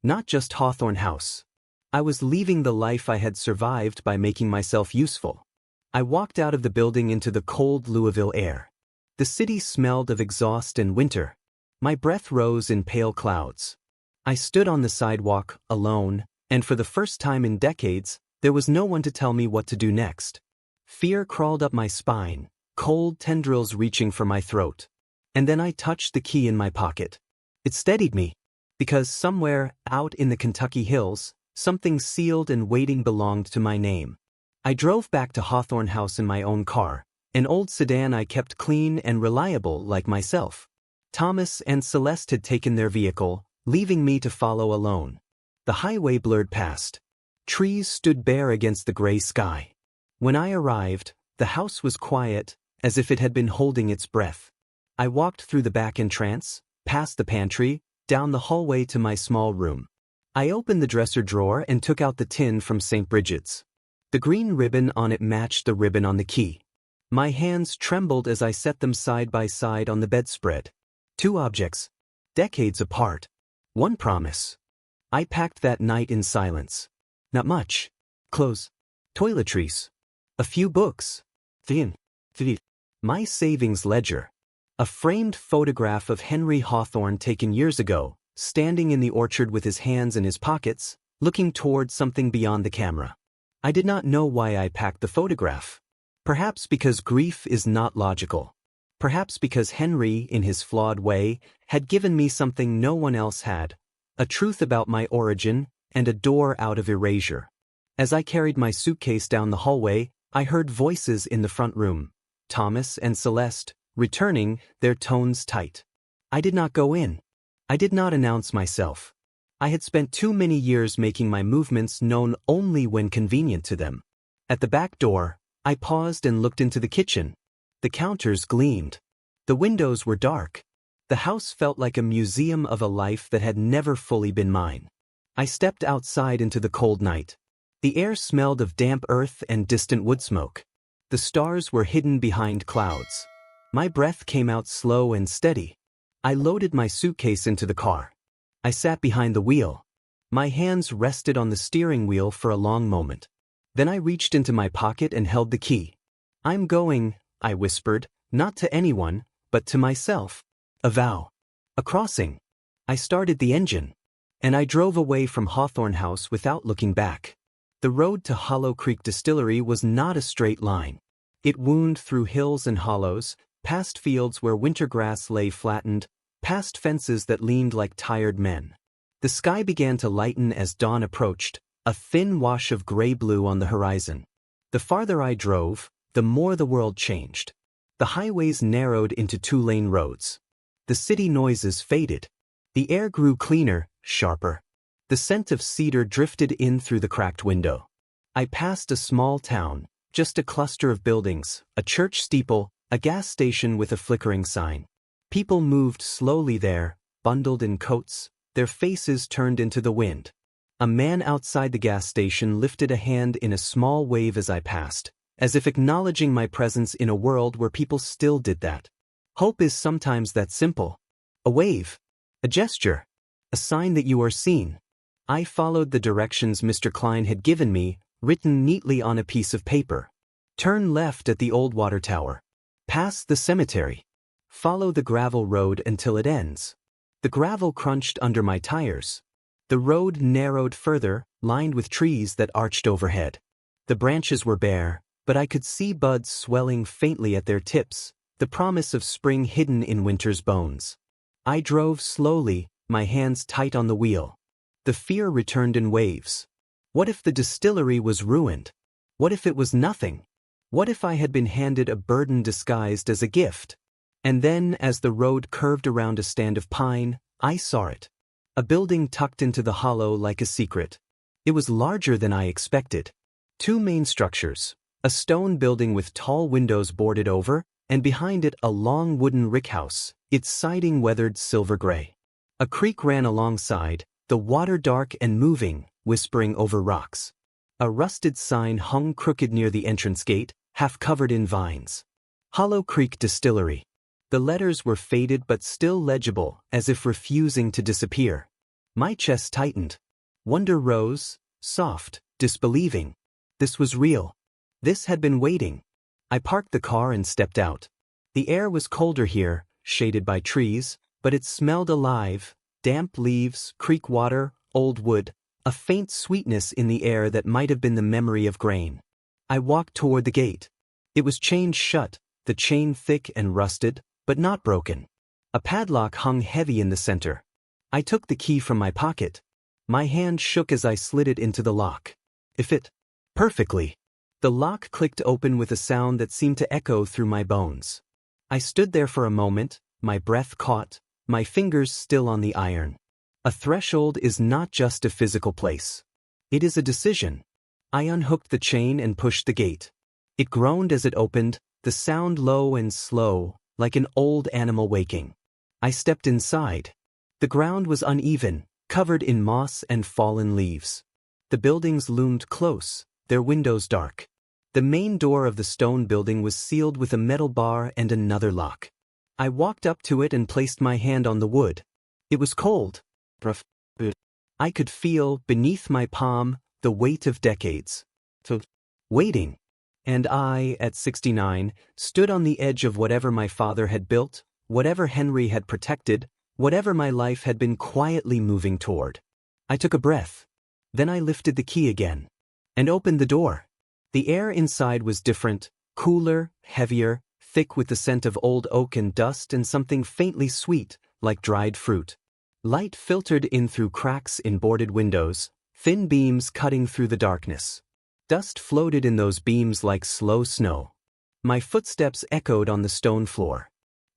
Not just Hawthorne House. I was leaving the life I had survived by making myself useful. I walked out of the building into the cold Louisville air. The city smelled of exhaust and winter. My breath rose in pale clouds. I stood on the sidewalk, alone, and for the first time in decades, There was no one to tell me what to do next. Fear crawled up my spine, cold tendrils reaching for my throat. And then I touched the key in my pocket. It steadied me, because somewhere out in the Kentucky hills, something sealed and waiting belonged to my name. I drove back to Hawthorne House in my own car, an old sedan I kept clean and reliable like myself. Thomas and Celeste had taken their vehicle, leaving me to follow alone. The highway blurred past. Trees stood bare against the gray sky. When I arrived, the house was quiet, as if it had been holding its breath. I walked through the back entrance, past the pantry, down the hallway to my small room. I opened the dresser drawer and took out the tin from St. Bridget's. The green ribbon on it matched the ribbon on the key. My hands trembled as I set them side by side on the bedspread. Two objects, decades apart. One promise. I packed that night in silence. Not much. Clothes. Toiletries. A few books. Thin. My savings ledger. A framed photograph of Henry Hawthorne taken years ago, standing in the orchard with his hands in his pockets, looking toward something beyond the camera. I did not know why I packed the photograph. Perhaps because grief is not logical. Perhaps because Henry, in his flawed way, had given me something no one else had, a truth about my origin, and a door out of erasure. As I carried my suitcase down the hallway, I heard voices in the front room. Thomas and Celeste, returning, their tones tight. I did not go in. I did not announce myself. I had spent too many years making my movements known only when convenient to them. At the back door, I paused and looked into the kitchen. The counters gleamed. The windows were dark. The house felt like a museum of a life that had never fully been mine. I stepped outside into the cold night. The air smelled of damp earth and distant wood smoke. The stars were hidden behind clouds. My breath came out slow and steady. I loaded my suitcase into the car. I sat behind the wheel. My hands rested on the steering wheel for a long moment. Then I reached into my pocket and held the key. "I'm going," I whispered, not to anyone, but to myself. A vow. A crossing. I started the engine. And I drove away from Hawthorne House without looking back. The road to Hollow Creek Distillery was not a straight line. It wound through hills and hollows, past fields where winter grass lay flattened, past fences that leaned like tired men. The sky began to lighten as dawn approached, a thin wash of gray-blue on the horizon. The farther I drove, the more the world changed. The highways narrowed into two-lane roads. The city noises faded. The air grew cleaner, sharper. The scent of cedar drifted in through the cracked window. I passed a small town, just a cluster of buildings, a church steeple, a gas station with a flickering sign. People moved slowly there, bundled in coats, their faces turned into the wind. A man outside the gas station lifted a hand in a small wave as I passed, as if acknowledging my presence in a world where people still did that. Hope is sometimes that simple. A wave. A gesture. A sign that you are seen. I followed the directions Mr. Klein had given me, written neatly on a piece of paper. Turn left at the old water tower. Pass the cemetery. Follow the gravel road until it ends. The gravel crunched under my tires. The road narrowed further, lined with trees that arched overhead. The branches were bare, but I could see buds swelling faintly at their tips, the promise of spring hidden in winter's bones. I drove slowly, my hands tight on the wheel. The fear returned in waves. What if the distillery was ruined? What if it was nothing? What if I had been handed a burden disguised as a gift? And then, as the road curved around a stand of pine, I saw it. A building tucked into the hollow like a secret. It was larger than I expected. Two main structures, a stone building with tall windows boarded over, and behind it a long wooden rickhouse, its siding weathered silver gray. A creek ran alongside, the water dark and moving, whispering over rocks. A rusted sign hung crooked near the entrance gate, half covered in vines. Hollow Creek Distillery. The letters were faded but still legible, as if refusing to disappear. My chest tightened. Wonder rose, soft, disbelieving. This was real. This had been waiting. I parked the car and stepped out. The air was colder here, shaded by trees, but it smelled alive, damp leaves, creek water, old wood, a faint sweetness in the air that might have been the memory of grain. I walked toward the gate. It was chained shut, the chain thick and rusted, but not broken. A padlock hung heavy in the center. I took the key from my pocket. My hand shook as I slid it into the lock. It fit perfectly. The lock clicked open with a sound that seemed to echo through my bones. I stood there for a moment, my breath caught, my fingers still on the iron. A threshold is not just a physical place. It is a decision. I unhooked the chain and pushed the gate. It groaned as it opened, the sound low and slow, like an old animal waking. I stepped inside. The ground was uneven, covered in moss and fallen leaves. The buildings loomed close, their windows dark. The main door of the stone building was sealed with a metal bar and another lock. I walked up to it and placed my hand on the wood. It was cold. I could feel, beneath my palm, the weight of decades. Waiting. And I, at 69, stood on the edge of whatever my father had built, whatever Henry had protected, whatever my life had been quietly moving toward. I took a breath. Then I lifted the key again. And opened the door. The air inside was different, cooler, heavier, thick with the scent of old oak and dust and something faintly sweet, like dried fruit. Light filtered in through cracks in boarded windows, thin beams cutting through the darkness. Dust floated in those beams like slow snow. My footsteps echoed on the stone floor.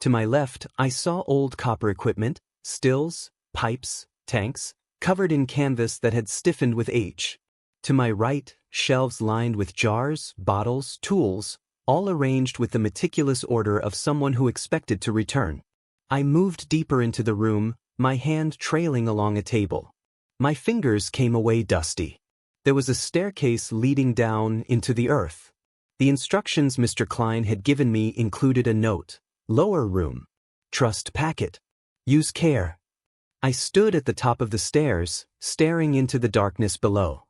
To my left, I saw old copper equipment, stills, pipes, tanks, covered in canvas that had stiffened with age. To my right, shelves lined with jars, bottles, tools, all arranged with the meticulous order of someone who expected to return. I moved deeper into the room, my hand trailing along a table. My fingers came away dusty. There was a staircase leading down into the earth. The instructions Mr. Klein had given me included a note. Lower room. Trust packet. Use care. I stood at the top of the stairs, staring into the darkness below.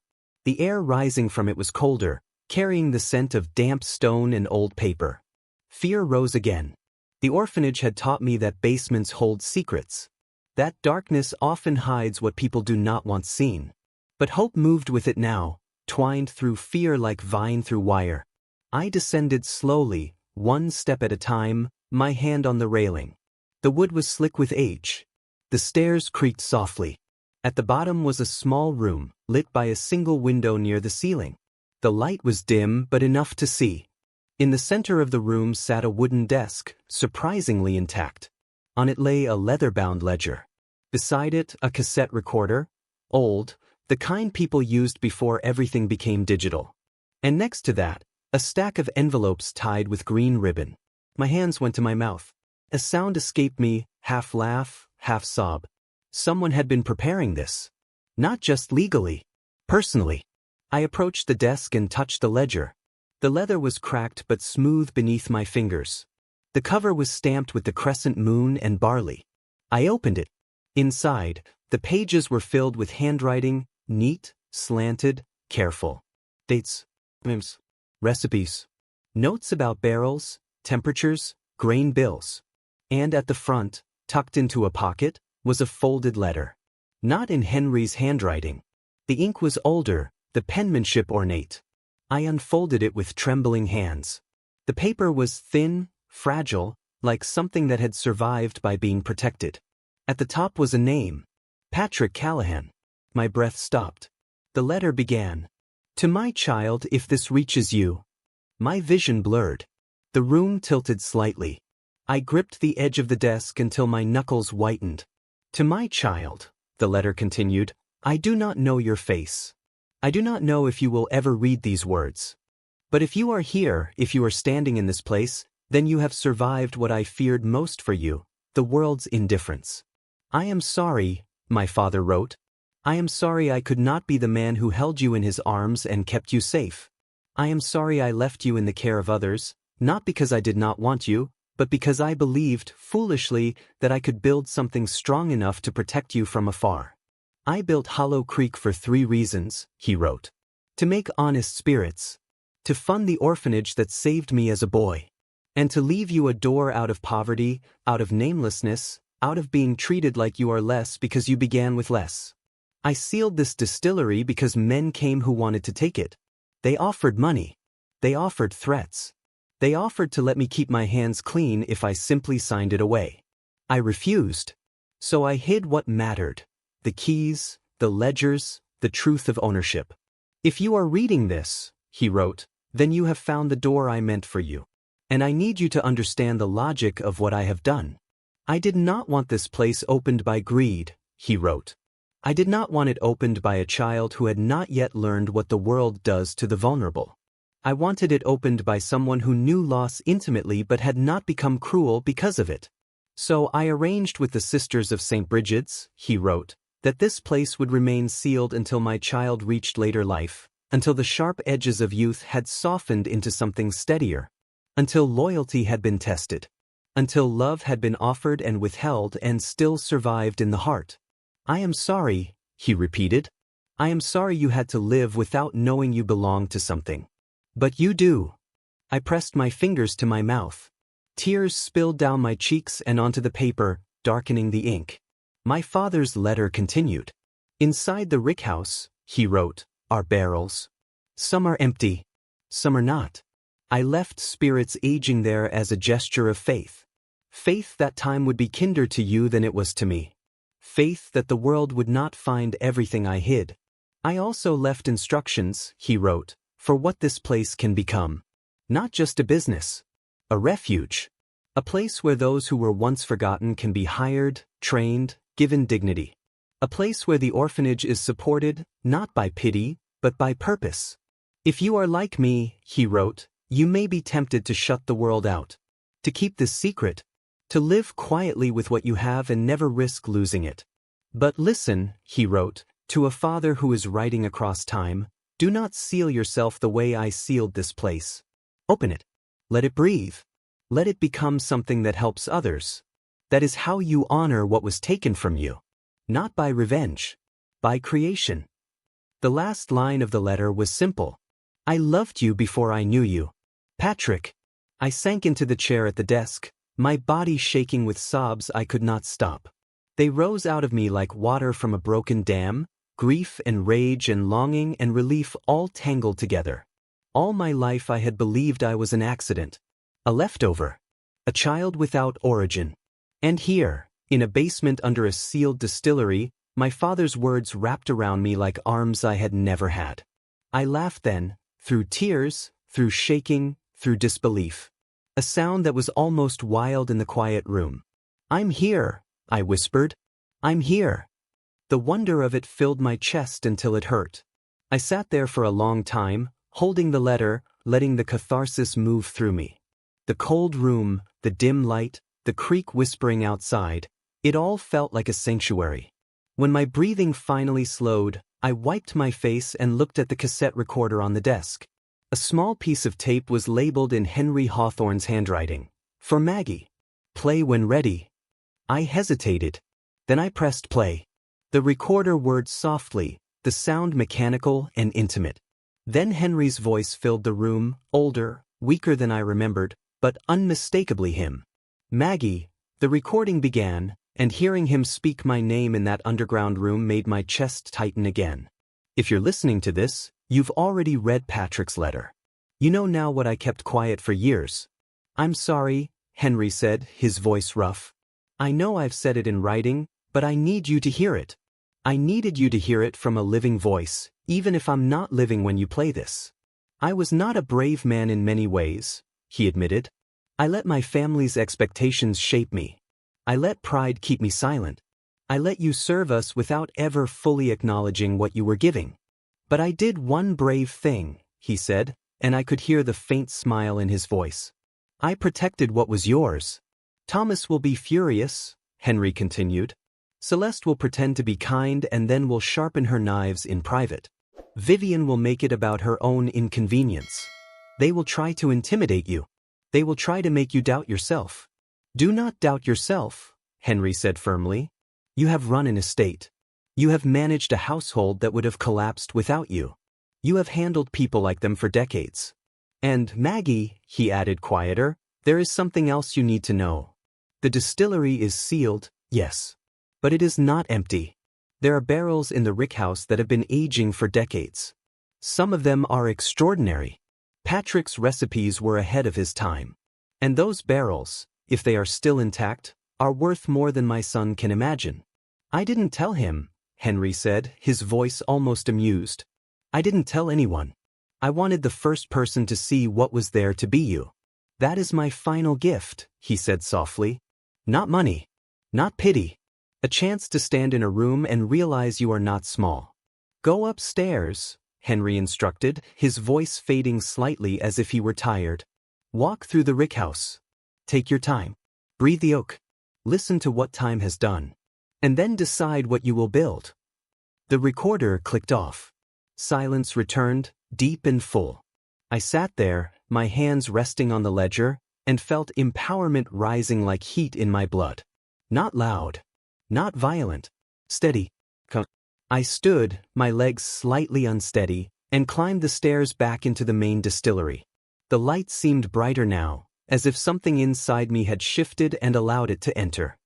The air rising from it was colder, carrying the scent of damp stone and old paper. Fear rose again. The orphanage had taught me that basements hold secrets. That darkness often hides what people do not want seen. But hope moved with it now, twined through fear like vine through wire. I descended slowly, one step at a time, my hand on the railing. The wood was slick with age. The stairs creaked softly. At the bottom was a small room, lit by a single window near the ceiling. The light was dim but enough to see. In the center of the room sat a wooden desk, surprisingly intact. On it lay a leather-bound ledger. Beside it, a cassette recorder, old, the kind people used before everything became digital. And next to that, a stack of envelopes tied with green ribbon. My hands went to my mouth. A sound escaped me, half laugh, half sob. Someone had been preparing this. Not just legally. Personally. I approached the desk and touched the ledger. The leather was cracked but smooth beneath my fingers. The cover was stamped with the crescent moon and barley. I opened it. Inside, the pages were filled with handwriting, neat, slanted, careful. Dates, names, recipes, notes about barrels, temperatures, grain bills. And at the front, tucked into a pocket, was a folded letter. Not in Henry's handwriting. The ink was older, the penmanship ornate. I unfolded it with trembling hands. The paper was thin, fragile, like something that had survived by being protected. At the top was a name. Patrick Callahan. My breath stopped. The letter began. To my child, if this reaches you. My vision blurred. The room tilted slightly. I gripped the edge of the desk until my knuckles whitened. To my child, the letter continued, I do not know your face. I do not know if you will ever read these words. But if you are here, if you are standing in this place, then you have survived what I feared most for you, the world's indifference. I am sorry, my father wrote. I am sorry I could not be the man who held you in his arms and kept you safe. I am sorry I left you in the care of others, not because I did not want you, but because I believed, foolishly, that I could build something strong enough to protect you from afar. I built Hollow Creek for 3 reasons, he wrote. To make honest spirits. To fund the orphanage that saved me as a boy. And to leave you a door out of poverty, out of namelessness, out of being treated like you are less because you began with less. I sealed this distillery because men came who wanted to take it. They offered money. They offered threats. They offered to let me keep my hands clean if I simply signed it away. I refused. So I hid what mattered: the keys, the ledgers, the truth of ownership. If you are reading this, he wrote, then you have found the door I meant for you. And I need you to understand the logic of what I have done. I did not want this place opened by greed, he wrote. I did not want it opened by a child who had not yet learned what the world does to the vulnerable. I wanted it opened by someone who knew loss intimately but had not become cruel because of it. So I arranged with the Sisters of St. Bridget's, he wrote, that this place would remain sealed until my child reached later life, until the sharp edges of youth had softened into something steadier, until loyalty had been tested, until love had been offered and withheld and still survived in the heart. I am sorry, he repeated. I am sorry you had to live without knowing you belonged to something. But you do. I pressed my fingers to my mouth. Tears spilled down my cheeks and onto the paper, darkening the ink. My father's letter continued. Inside the rickhouse, he wrote, are barrels. Some are empty. Some are not. I left spirits aging there as a gesture of faith. Faith that time would be kinder to you than it was to me. Faith that the world would not find everything I hid. I also left instructions, he wrote, for what this place can become. Not just a business. A refuge. A place where those who were once forgotten can be hired, trained, given dignity. A place where the orphanage is supported, not by pity, but by purpose. If you are like me, he wrote, you may be tempted to shut the world out. To keep this secret. To live quietly with what you have and never risk losing it. But listen, he wrote, to a father who is writing across time, do not seal yourself the way I sealed this place. Open it. Let it breathe. Let it become something that helps others. That is how you honor what was taken from you. Not by revenge. By creation. The last line of the letter was simple. I loved you before I knew you. Patrick. I sank into the chair at the desk, my body shaking with sobs I could not stop. They rose out of me like water from a broken dam, grief and rage and longing and relief all tangled together. All my life I had believed I was an accident. A leftover. A child without origin. And here, in a basement under a sealed distillery, my father's words wrapped around me like arms I had never had. I laughed then, through tears, through shaking, through disbelief. A sound that was almost wild in the quiet room. I'm here, I whispered. I'm here. The wonder of it filled my chest until it hurt. I sat there for a long time, holding the letter, letting the catharsis move through me. The cold room, the dim light, the creek whispering outside, it all felt like a sanctuary. When my breathing finally slowed, I wiped my face and looked at the cassette recorder on the desk. A small piece of tape was labeled in Henry Hawthorne's handwriting. For Maggie. Play when ready. I hesitated. Then I pressed play. The recorder whirred softly, the sound mechanical and intimate. Then Henry's voice filled the room, older, weaker than I remembered, but unmistakably him. Maggie. The recording began, and hearing him speak my name in that underground room made my chest tighten again. If you're listening to this, you've already read Patrick's letter. You know now what I kept quiet for years. I'm sorry, Henry said, his voice rough. I know I've said it in writing, but I need you to hear it. I needed you to hear it from a living voice, even if I'm not living when you play this. I was not a brave man in many ways, he admitted. I let my family's expectations shape me. I let pride keep me silent. I let you serve us without ever fully acknowledging what you were giving. But I did one brave thing, he said, and I could hear the faint smile in his voice. I protected what was yours. Thomas will be furious, Henry continued. Celeste will pretend to be kind and then will sharpen her knives in private. Vivian will make it about her own inconvenience. They will try to intimidate you. They will try to make you doubt yourself. Do not doubt yourself, Henry said firmly. You have run an estate. You have managed a household that would have collapsed without you. You have handled people like them for decades. And Maggie, he added quieter, there is something else you need to know. The distillery is sealed, yes. But it is not empty. There are barrels in the rickhouse that have been aging for decades. Some of them are extraordinary. Patrick's recipes were ahead of his time. And those barrels, if they are still intact, are worth more than my son can imagine. I didn't tell him, Henry said, his voice almost amused. I didn't tell anyone. I wanted the first person to see what was there to be you. That is my final gift, he said softly. Not money. Not pity. A chance to stand in a room and realize you are not small. Go upstairs, Henry instructed, his voice fading slightly as if he were tired. Walk through the rickhouse. Take your time. Breathe the oak. Listen to what time has done. And then decide what you will build. The recorder clicked off. Silence returned, deep and full. I sat there, my hands resting on the ledger, and felt empowerment rising like heat in my blood. Not loud. Not violent. Steady. I stood, my legs slightly unsteady, and climbed the stairs back into the main distillery. The light seemed brighter now, as if something inside me had shifted and allowed it to enter.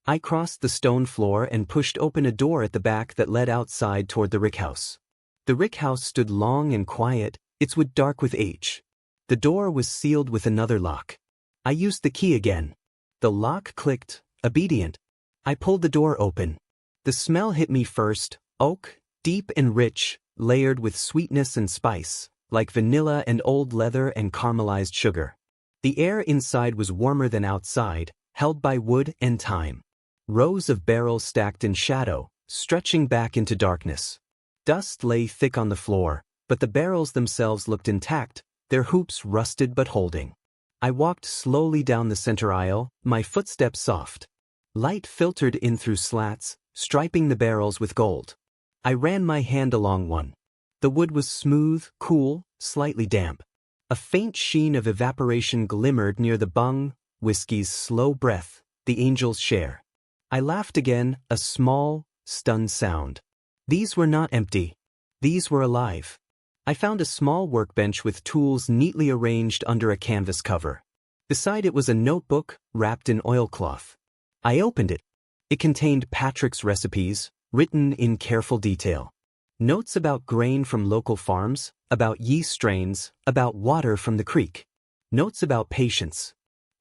I crossed the stone floor and pushed open a door at the back that led outside toward the rickhouse. The rickhouse stood long and quiet, its wood dark with age. The door was sealed with another lock. I used the key again. The lock clicked, obedient. I pulled the door open. The smell hit me first, oak, deep and rich, layered with sweetness and spice, like vanilla and old leather and caramelized sugar. The air inside was warmer than outside, held by wood and time. Rows of barrels stacked in shadow, stretching back into darkness. Dust lay thick on the floor, but the barrels themselves looked intact, their hoops rusted but holding. I walked slowly down the center aisle, my footsteps soft. Light filtered in through slats, striping the barrels with gold. I ran my hand along one. The wood was smooth, cool, slightly damp. A faint sheen of evaporation glimmered near the bung, whiskey's slow breath, the angel's share. I laughed again, a small, stunned sound. These were not empty. These were alive. I found a small workbench with tools neatly arranged under a canvas cover. Beside it was a notebook, wrapped in oilcloth. I opened it. It contained Patrick's recipes, written in careful detail. Notes about grain from local farms, about yeast strains, about water from the creek. Notes about patience.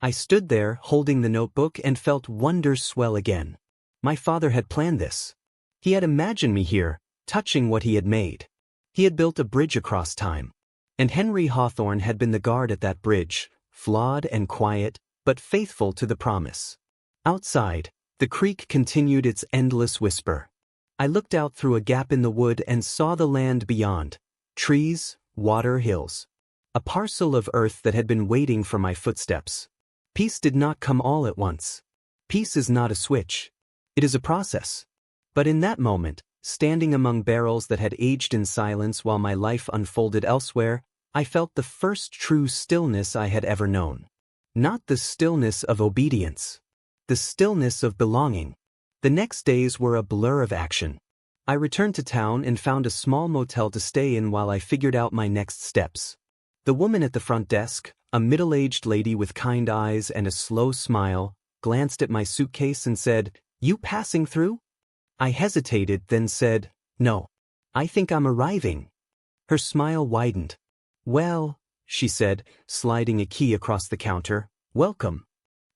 I stood there, holding the notebook, and felt wonder swell again. My father had planned this. He had imagined me here, touching what he had made. He had built a bridge across time. And Henry Hawthorne had been the guard at that bridge, flawed and quiet, but faithful to the promise. Outside, the creek continued its endless whisper. I looked out through a gap in the wood and saw the land beyond. Trees, water, hills. A parcel of earth that had been waiting for my footsteps. Peace did not come all at once. Peace is not a switch. It is a process. But in that moment, standing among barrels that had aged in silence while my life unfolded elsewhere, I felt the first true stillness I had ever known. Not the stillness of obedience. The stillness of belonging. The next days were a blur of action. I returned to town and found a small motel to stay in while I figured out my next steps. The woman at the front desk, a middle-aged lady with kind eyes and a slow smile, glanced at my suitcase and said, "You passing through?" I hesitated, then said, "No. I think I'm arriving." Her smile widened. "Well," she said, sliding a key across the counter, "welcome.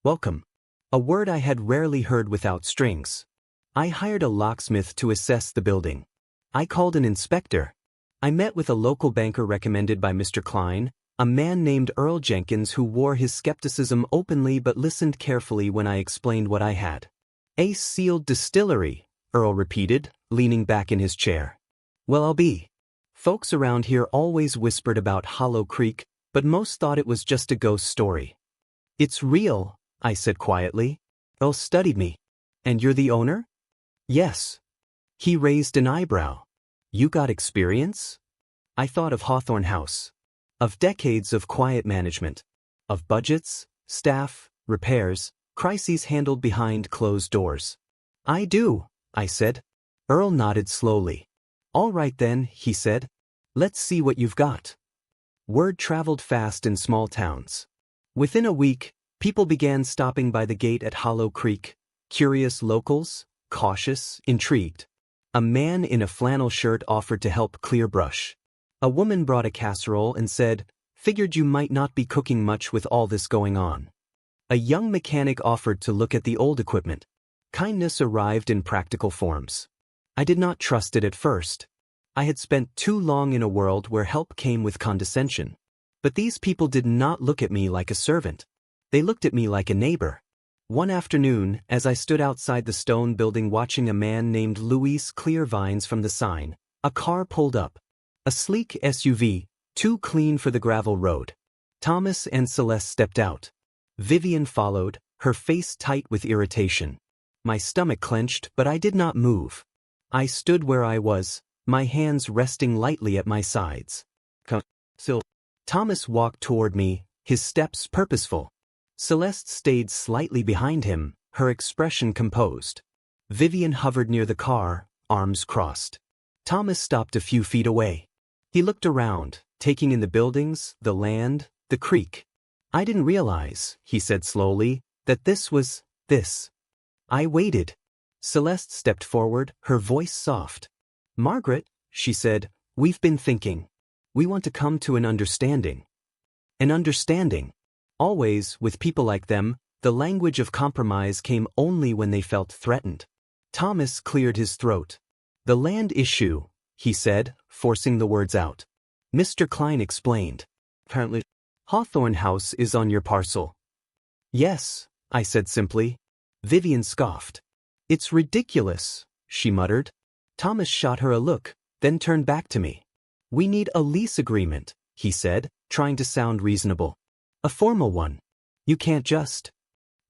Welcome." A word I had rarely heard without strings. I hired a locksmith to assess the building. I called an inspector. I met with a local banker recommended by Mr. Klein, a man named Earl Jenkins who wore his skepticism openly but listened carefully when I explained what I had. "A sealed distillery," Earl repeated, leaning back in his chair. "Well, I'll be." Folks around here always whispered about Hollow Creek, but most thought it was just a ghost story. "It's real," I said quietly. Earl studied me. "And you're the owner?" "Yes." He raised an eyebrow. "You got experience?" I thought of Hawthorne House. Of decades of quiet management. Of budgets, staff, repairs, crises handled behind closed doors. "I do," I said. Earl nodded slowly. "All right then," he said. "Let's see what you've got." Word traveled fast in small towns. Within a week, people began stopping by the gate at Hollow Creek, curious locals, cautious, intrigued. A man in a flannel shirt offered to help clear brush. A woman brought a casserole and said, "Figured you might not be cooking much with all this going on." A young mechanic offered to look at the old equipment. Kindness arrived in practical forms. I did not trust it at first. I had spent too long in a world where help came with condescension. But these people did not look at me like a servant. They looked at me like a neighbor. One afternoon, as I stood outside the stone building watching a man named Luis clear vines from the sign, a car pulled up. A sleek SUV, too clean for the gravel road. Thomas and Celeste stepped out. Vivian followed, her face tight with irritation. My stomach clenched, but I did not move. I stood where I was, my hands resting lightly at my sides. Thomas walked toward me, his steps purposeful. Celeste stayed slightly behind him, her expression composed. Vivian hovered near the car, arms crossed. Thomas stopped a few feet away. He looked around, taking in the buildings, the land, the creek. "I didn't realize," he said slowly, "that this was this." I waited. Celeste stepped forward, her voice soft. "Margaret," she said, "we've been thinking. We want to come to an understanding." An understanding. Always, with people like them, the language of compromise came only when they felt threatened. Thomas cleared his throat. "The land issue," he said, forcing the words out. Mr. Klein explained. "Apparently, Hawthorne House is on your parcel." "Yes," I said simply. Vivian scoffed. "It's ridiculous," she muttered. Thomas shot her a look, then turned back to me. "We need a lease agreement," he said, trying to sound reasonable. "A formal one. You can't just—"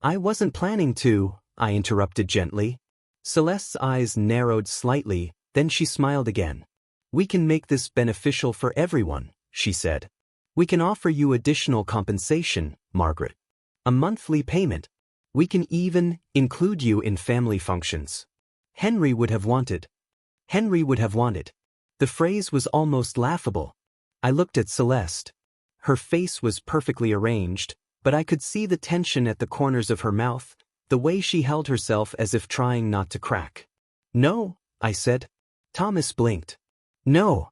"I wasn't planning to," I interrupted gently. Celeste's eyes narrowed slightly, then she smiled again. "We can make this beneficial for everyone," she said. "We can offer you additional compensation, Margaret. A monthly payment. We can even include you in family functions." Henry would have wanted. The phrase was almost laughable. I looked at Celeste. Her face was perfectly arranged, but I could see the tension at the corners of her mouth, the way she held herself as if trying not to crack. "No," I said. Thomas blinked. "No."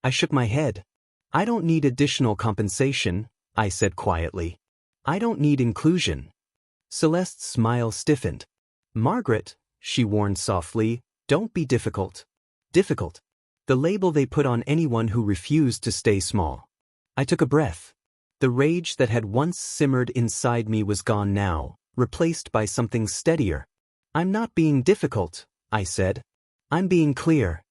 I shook my head. "I don't need additional compensation," I said quietly. "I don't need inclusion." Celeste's smile stiffened. "Margaret," she warned softly, "don't be difficult." Difficult. The label they put on anyone who refused to stay small. I took a breath. The rage that had once simmered inside me was gone now, replaced by something steadier. "I'm not being difficult," I said. "I'm being clear."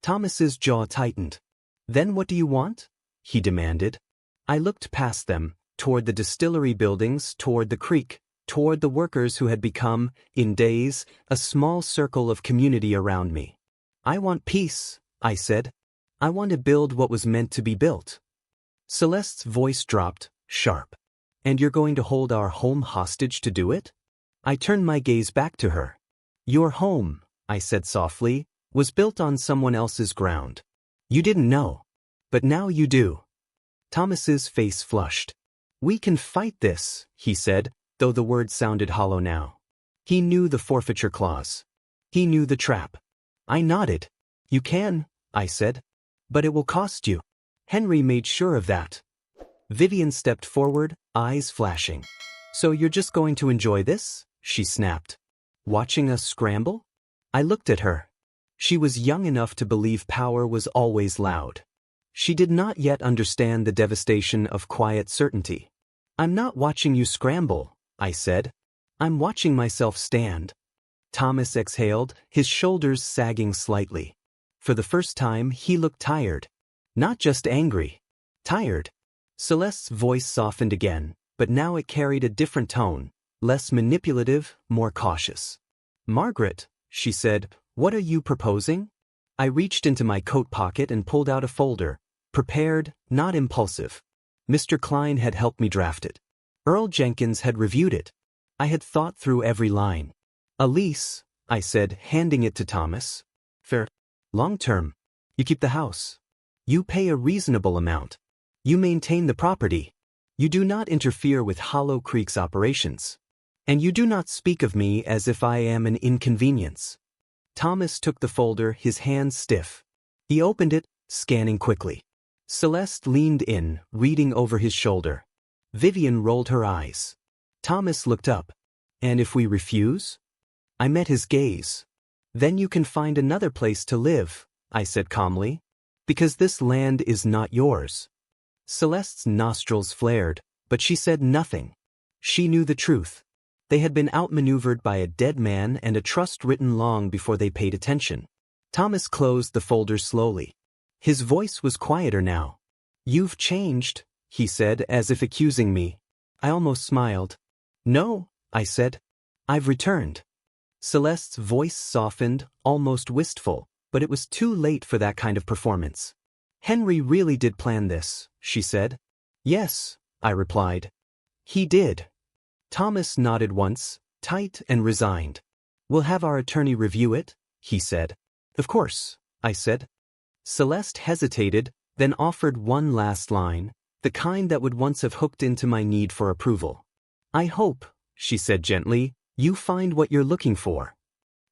Thomas's jaw tightened. "Then what do you want?" he demanded. I looked past them, toward the distillery buildings, toward the creek, toward the workers who had become, in days, a small circle of community around me. "I want peace," I said. "I want to build what was meant to be built." Celeste's voice dropped, sharp. "And you're going to hold our home hostage to do it?" I turned my gaze back to her. "Your home," I said softly, "was built on someone else's ground. You didn't know. But now you do." Thomas's face flushed. "We can fight this," he said, though the words sounded hollow now. He knew the forfeiture clause. He knew the trap. I nodded. "You can," I said. "But it will cost you." Henry made sure of that. Vivian stepped forward, eyes flashing. "So you're just going to enjoy this?" she snapped. "Watching us scramble?" I looked at her. She was young enough to believe power was always loud. She did not yet understand the devastation of quiet certainty. "I'm not watching you scramble," I said. "I'm watching myself stand." Thomas exhaled, his shoulders sagging slightly. For the first time, he looked tired. Not just angry. Tired. Celeste's voice softened again, but now it carried a different tone, less manipulative, more cautious. "Margaret," she said, "what are you proposing?" I reached into my coat pocket and pulled out a folder, prepared, not impulsive. Mr. Klein had helped me draft it. Earl Jenkins had reviewed it. I had thought through every line. "A lease," I said, handing it to Thomas. "Fair. Long-term. You keep the house. You pay a reasonable amount. You maintain the property. You do not interfere with Hollow Creek's operations. And you do not speak of me as if I am an inconvenience." Thomas took the folder, his hands stiff. He opened it, scanning quickly. Celeste leaned in, reading over his shoulder. Vivian rolled her eyes. Thomas looked up. And if we refuse? I met his gaze. Then you can find another place to live, I said calmly. Because this land is not yours. Celeste's nostrils flared, but she said nothing. She knew the truth. They had been outmaneuvered by a dead man and a trust written long before they paid attention. Thomas closed the folder slowly. His voice was quieter now. You've changed, he said, as if accusing me. I almost smiled. No, I said. I've returned. Celeste's voice softened, almost wistful, but it was too late for that kind of performance. Henry really did plan this, she said. Yes, I replied. He did. Thomas nodded once, tight and resigned. We'll have our attorney review it, he said. Of course, I said. Celeste hesitated, then offered one last line, the kind that would once have hooked into my need for approval. I hope, she said gently, you find what you're looking for.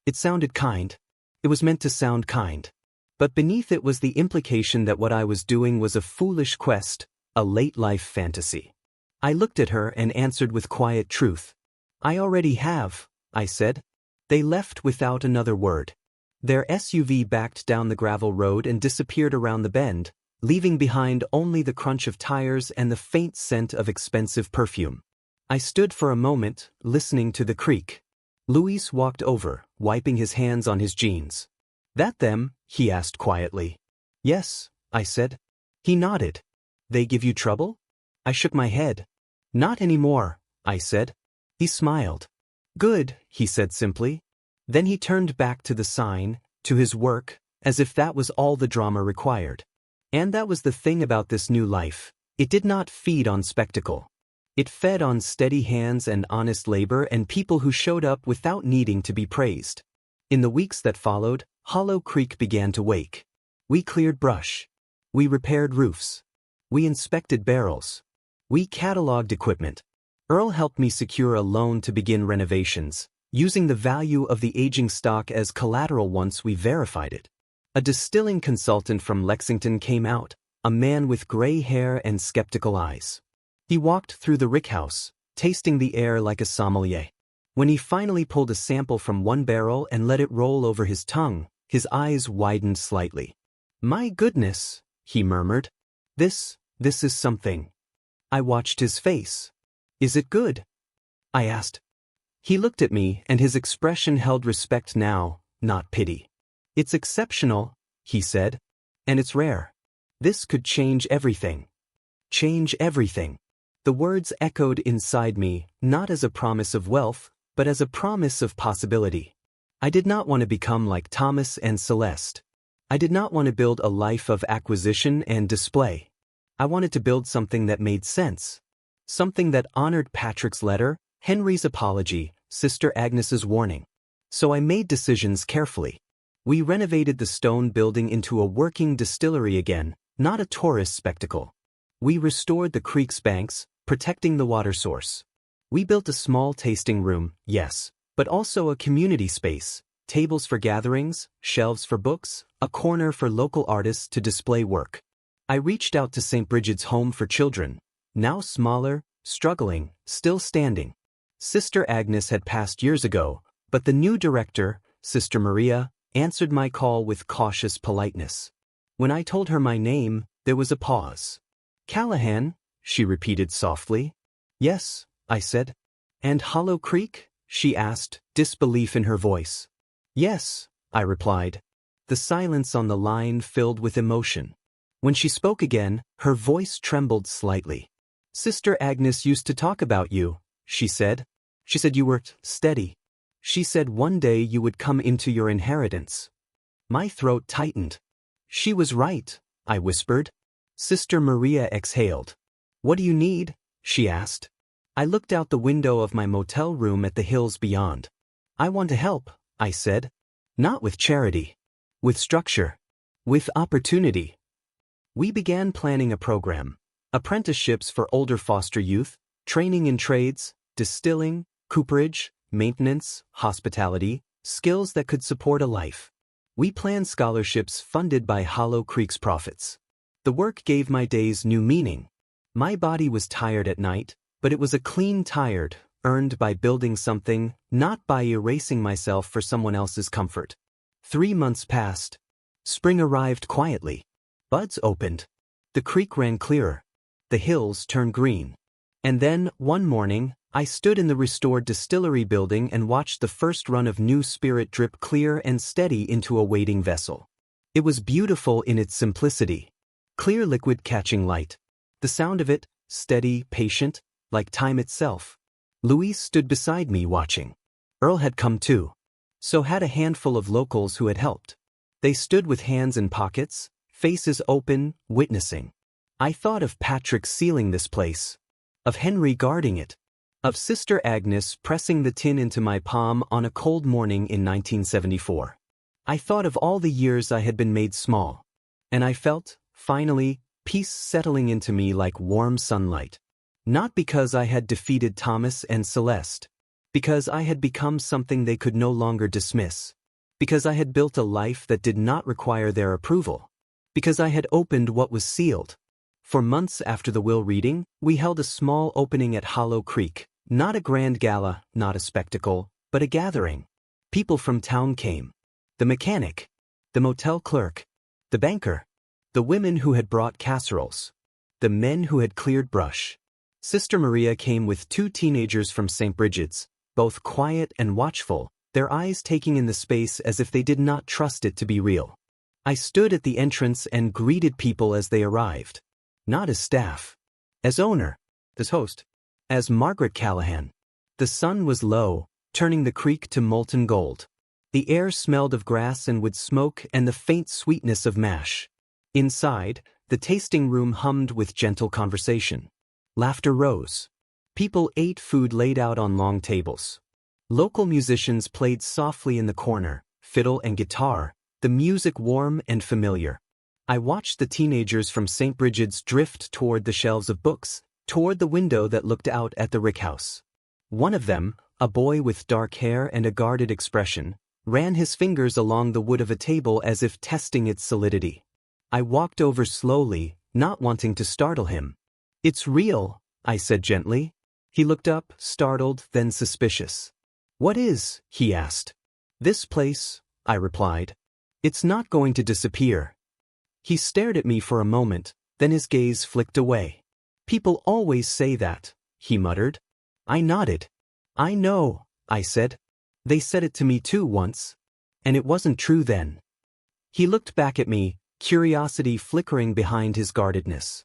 It sounded kind. It was meant to sound kind. But beneath it was the implication that what I was doing was a foolish quest, a late-life fantasy. I looked at her and answered with quiet truth. I already have, I said. They left without another word. Their SUV backed down the gravel road and disappeared around the bend, leaving behind only the crunch of tires and the faint scent of expensive perfume. I stood for a moment, listening to the creak. Luis walked over, wiping his hands on his jeans. That them? He asked quietly. Yes, I said. He nodded. They give you trouble? I shook my head. Not anymore, I said. He smiled. Good, he said simply. Then he turned back to the sign, to his work, as if that was all the drama required. And that was the thing about this new life. It did not feed on spectacle. It fed on steady hands and honest labor and people who showed up without needing to be praised. In the weeks that followed, Hollow Creek began to wake. We cleared brush. We repaired roofs. We inspected barrels. We cataloged equipment. Earl helped me secure a loan to begin renovations, using the value of the aging stock as collateral once we verified it. A distilling consultant from Lexington came out, a man with gray hair and skeptical eyes. He walked through the rickhouse, tasting the air like a sommelier. When he finally pulled a sample from one barrel and let it roll over his tongue, his eyes widened slightly. My goodness, he murmured. This is something. I watched his face. Is it good? I asked. He looked at me and his expression held respect now, not pity. It's exceptional, he said. And it's rare. This could change everything. Change everything. The words echoed inside me, not as a promise of wealth, but as a promise of possibility. I did not want to become like Thomas and Celeste. I did not want to build a life of acquisition and display. I wanted to build something that made sense. Something that honored Patrick's letter, Henry's apology, Sister Agnes's warning. So I made decisions carefully. We renovated the stone building into a working distillery again, not a tourist spectacle. We restored the creek's banks, protecting the water source. We built a small tasting room, yes, but also a community space, tables for gatherings, shelves for books, a corner for local artists to display work. I reached out to St. Bridget's Home for Children, now smaller, struggling, still standing. Sister Agnes had passed years ago, but the new director, Sister Maria, answered my call with cautious politeness. When I told her my name, there was a pause. Callahan, she repeated softly. Yes, I said. And Hollow Creek? She asked, disbelief in her voice. Yes, I replied. The silence on the line filled with emotion. When she spoke again, her voice trembled slightly. Sister Agnes used to talk about you, she said. She said you were steady. She said one day you would come into your inheritance. My throat tightened. She was right, I whispered. Sister Maria exhaled. What do you need? She asked. I looked out the window of my motel room at the hills beyond. I want to help, I said. Not with charity. With structure. With opportunity. We began planning a program. Apprenticeships for older foster youth, training in trades, distilling, cooperage, maintenance, hospitality, skills that could support a life. We planned scholarships funded by Hollow Creek's profits. The work gave my days new meaning. My body was tired at night, but it was a clean tired, earned by building something, not by erasing myself for someone else's comfort. 3 months passed. Spring arrived quietly. Buds opened. The creek ran clearer. The hills turned green. And then, one morning, I stood in the restored distillery building and watched the first run of new spirit drip clear and steady into a waiting vessel. It was beautiful in its simplicity. Clear liquid catching light. The sound of it, steady, patient, like time itself. Louise stood beside me watching. Earl had come too. So had a handful of locals who had helped. They stood with hands in pockets, faces open, witnessing. I thought of Patrick sealing this place. Of Henry guarding it. Of Sister Agnes pressing the tin into my palm on a cold morning in 1974. I thought of all the years I had been made small. And I felt, finally, peace settling into me like warm sunlight. Not because I had defeated Thomas and Celeste. Because I had become something they could no longer dismiss. Because I had built a life that did not require their approval. Because I had opened what was sealed. For months after the will reading, we held a small opening at Hollow Creek. Not a grand gala, not a spectacle, but a gathering. People from town came. The mechanic. The motel clerk. The banker. The women who had brought casseroles. The men who had cleared brush. Sister Maria came with 2 teenagers from St. Bridget's, both quiet and watchful, their eyes taking in the space as if they did not trust it to be real. I stood at the entrance and greeted people as they arrived. Not as staff. As owner. As host. As Margaret Callahan. The sun was low, turning the creek to molten gold. The air smelled of grass and wood smoke and the faint sweetness of mash. Inside, the tasting room hummed with gentle conversation. Laughter rose. People ate food laid out on long tables. Local musicians played softly in the corner, fiddle and guitar, the music warm and familiar. I watched the teenagers from St. Bridget's drift toward the shelves of books, toward the window that looked out at the rick house. One of them, a boy with dark hair and a guarded expression, ran his fingers along the wood of a table as if testing its solidity. I walked over slowly, not wanting to startle him. "It's real," I said gently. He looked up, startled, then suspicious. "What is?" he asked. "This place," I replied. "It's not going to disappear." He stared at me for a moment, then his gaze flicked away. "People always say that," he muttered. I nodded. "I know," I said. "They said it to me too once. And it wasn't true then." He looked back at me, curiosity flickering behind his guardedness.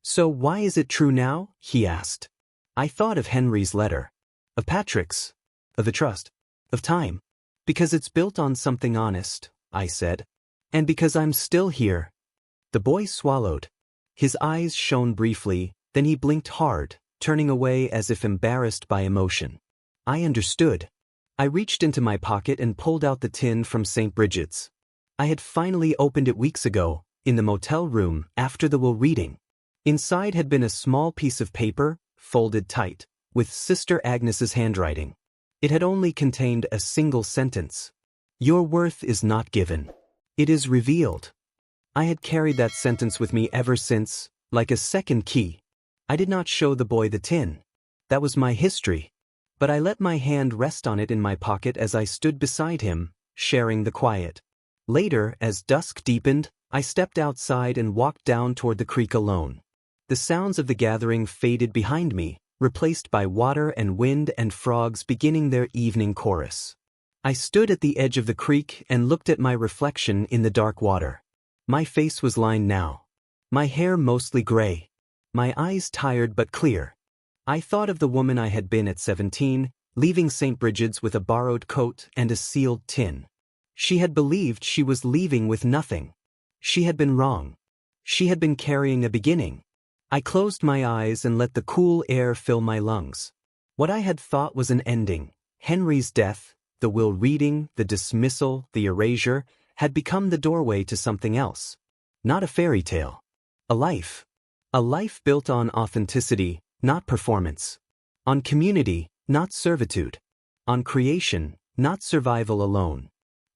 "So why is it true now?" he asked. I thought of Henry's letter. Of Patrick's. Of the trust. Of time. "Because it's built on something honest," I said. "And because I'm still here." The boy swallowed. His eyes shone briefly, then he blinked hard, turning away as if embarrassed by emotion. I understood. I reached into my pocket and pulled out the tin from St. Bridget's. I had finally opened it weeks ago, in the motel room, after the will reading. Inside had been a small piece of paper, folded tight, with Sister Agnes's handwriting. It had only contained a single sentence. "Your worth is not given. It is revealed." I had carried that sentence with me ever since, like a second key. I did not show the boy the tin. That was my history. But I let my hand rest on it in my pocket as I stood beside him, sharing the quiet. Later, as dusk deepened, I stepped outside and walked down toward the creek alone. The sounds of the gathering faded behind me, replaced by water and wind and frogs beginning their evening chorus. I stood at the edge of the creek and looked at my reflection in the dark water. My face was lined now. My hair mostly gray. My eyes tired but clear. I thought of the woman I had been at 17, leaving St. Bridget's with a borrowed coat and a sealed tin. She had believed she was leaving with nothing. She had been wrong. She had been carrying a beginning. I closed my eyes and let the cool air fill my lungs. What I had thought was an ending, Henry's death, the will reading, the dismissal, the erasure, had become the doorway to something else. Not a fairy tale. A life. A life built on authenticity, not performance. On community, not servitude. On creation, not survival alone.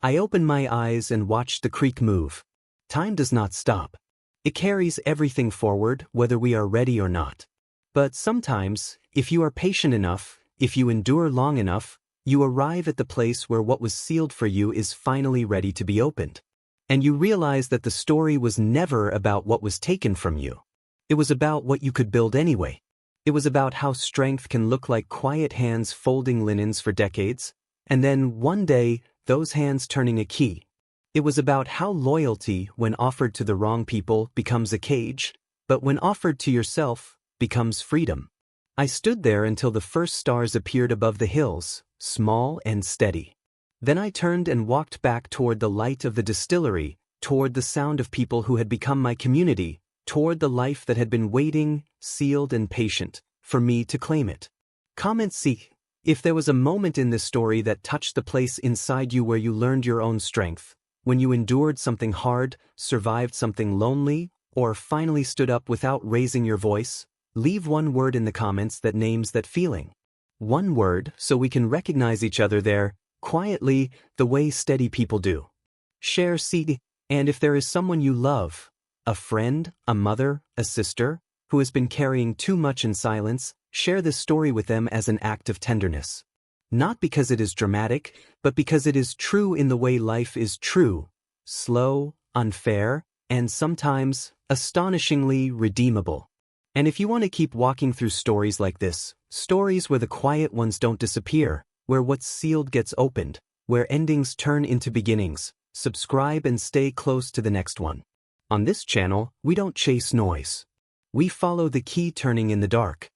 I opened my eyes and watched the creek move. Time does not stop. It carries everything forward, whether we are ready or not. But sometimes, if you are patient enough, if you endure long enough, you arrive at the place where what was sealed for you is finally ready to be opened. And you realize that the story was never about what was taken from you. It was about what you could build anyway. It was about how strength can look like quiet hands folding linens for decades, and then one day, those hands turning a key. It was about how loyalty, when offered to the wrong people, becomes a cage, but when offered to yourself, becomes freedom. I stood there until the first stars appeared above the hills, small and steady. Then I turned and walked back toward the light of the distillery, toward the sound of people who had become my community, toward the life that had been waiting, sealed and patient, for me to claim it. Comment C if there was a moment in this story that touched the place inside you where you learned your own strength, when you endured something hard, survived something lonely, or finally stood up without raising your voice. Leave one word in the comments that names that feeling. One word so we can recognize each other there, quietly, the way steady people do. Share C, and if there is someone you love, a friend, a mother, a sister, who has been carrying too much in silence, share this story with them as an act of tenderness. Not because it is dramatic, but because it is true in the way life is true, slow, unfair, and sometimes astonishingly redeemable. And if you want to keep walking through stories like this, stories where the quiet ones don't disappear, where what's sealed gets opened, where endings turn into beginnings, subscribe and stay close to the next one. On this channel, we don't chase noise. We follow the key turning in the dark.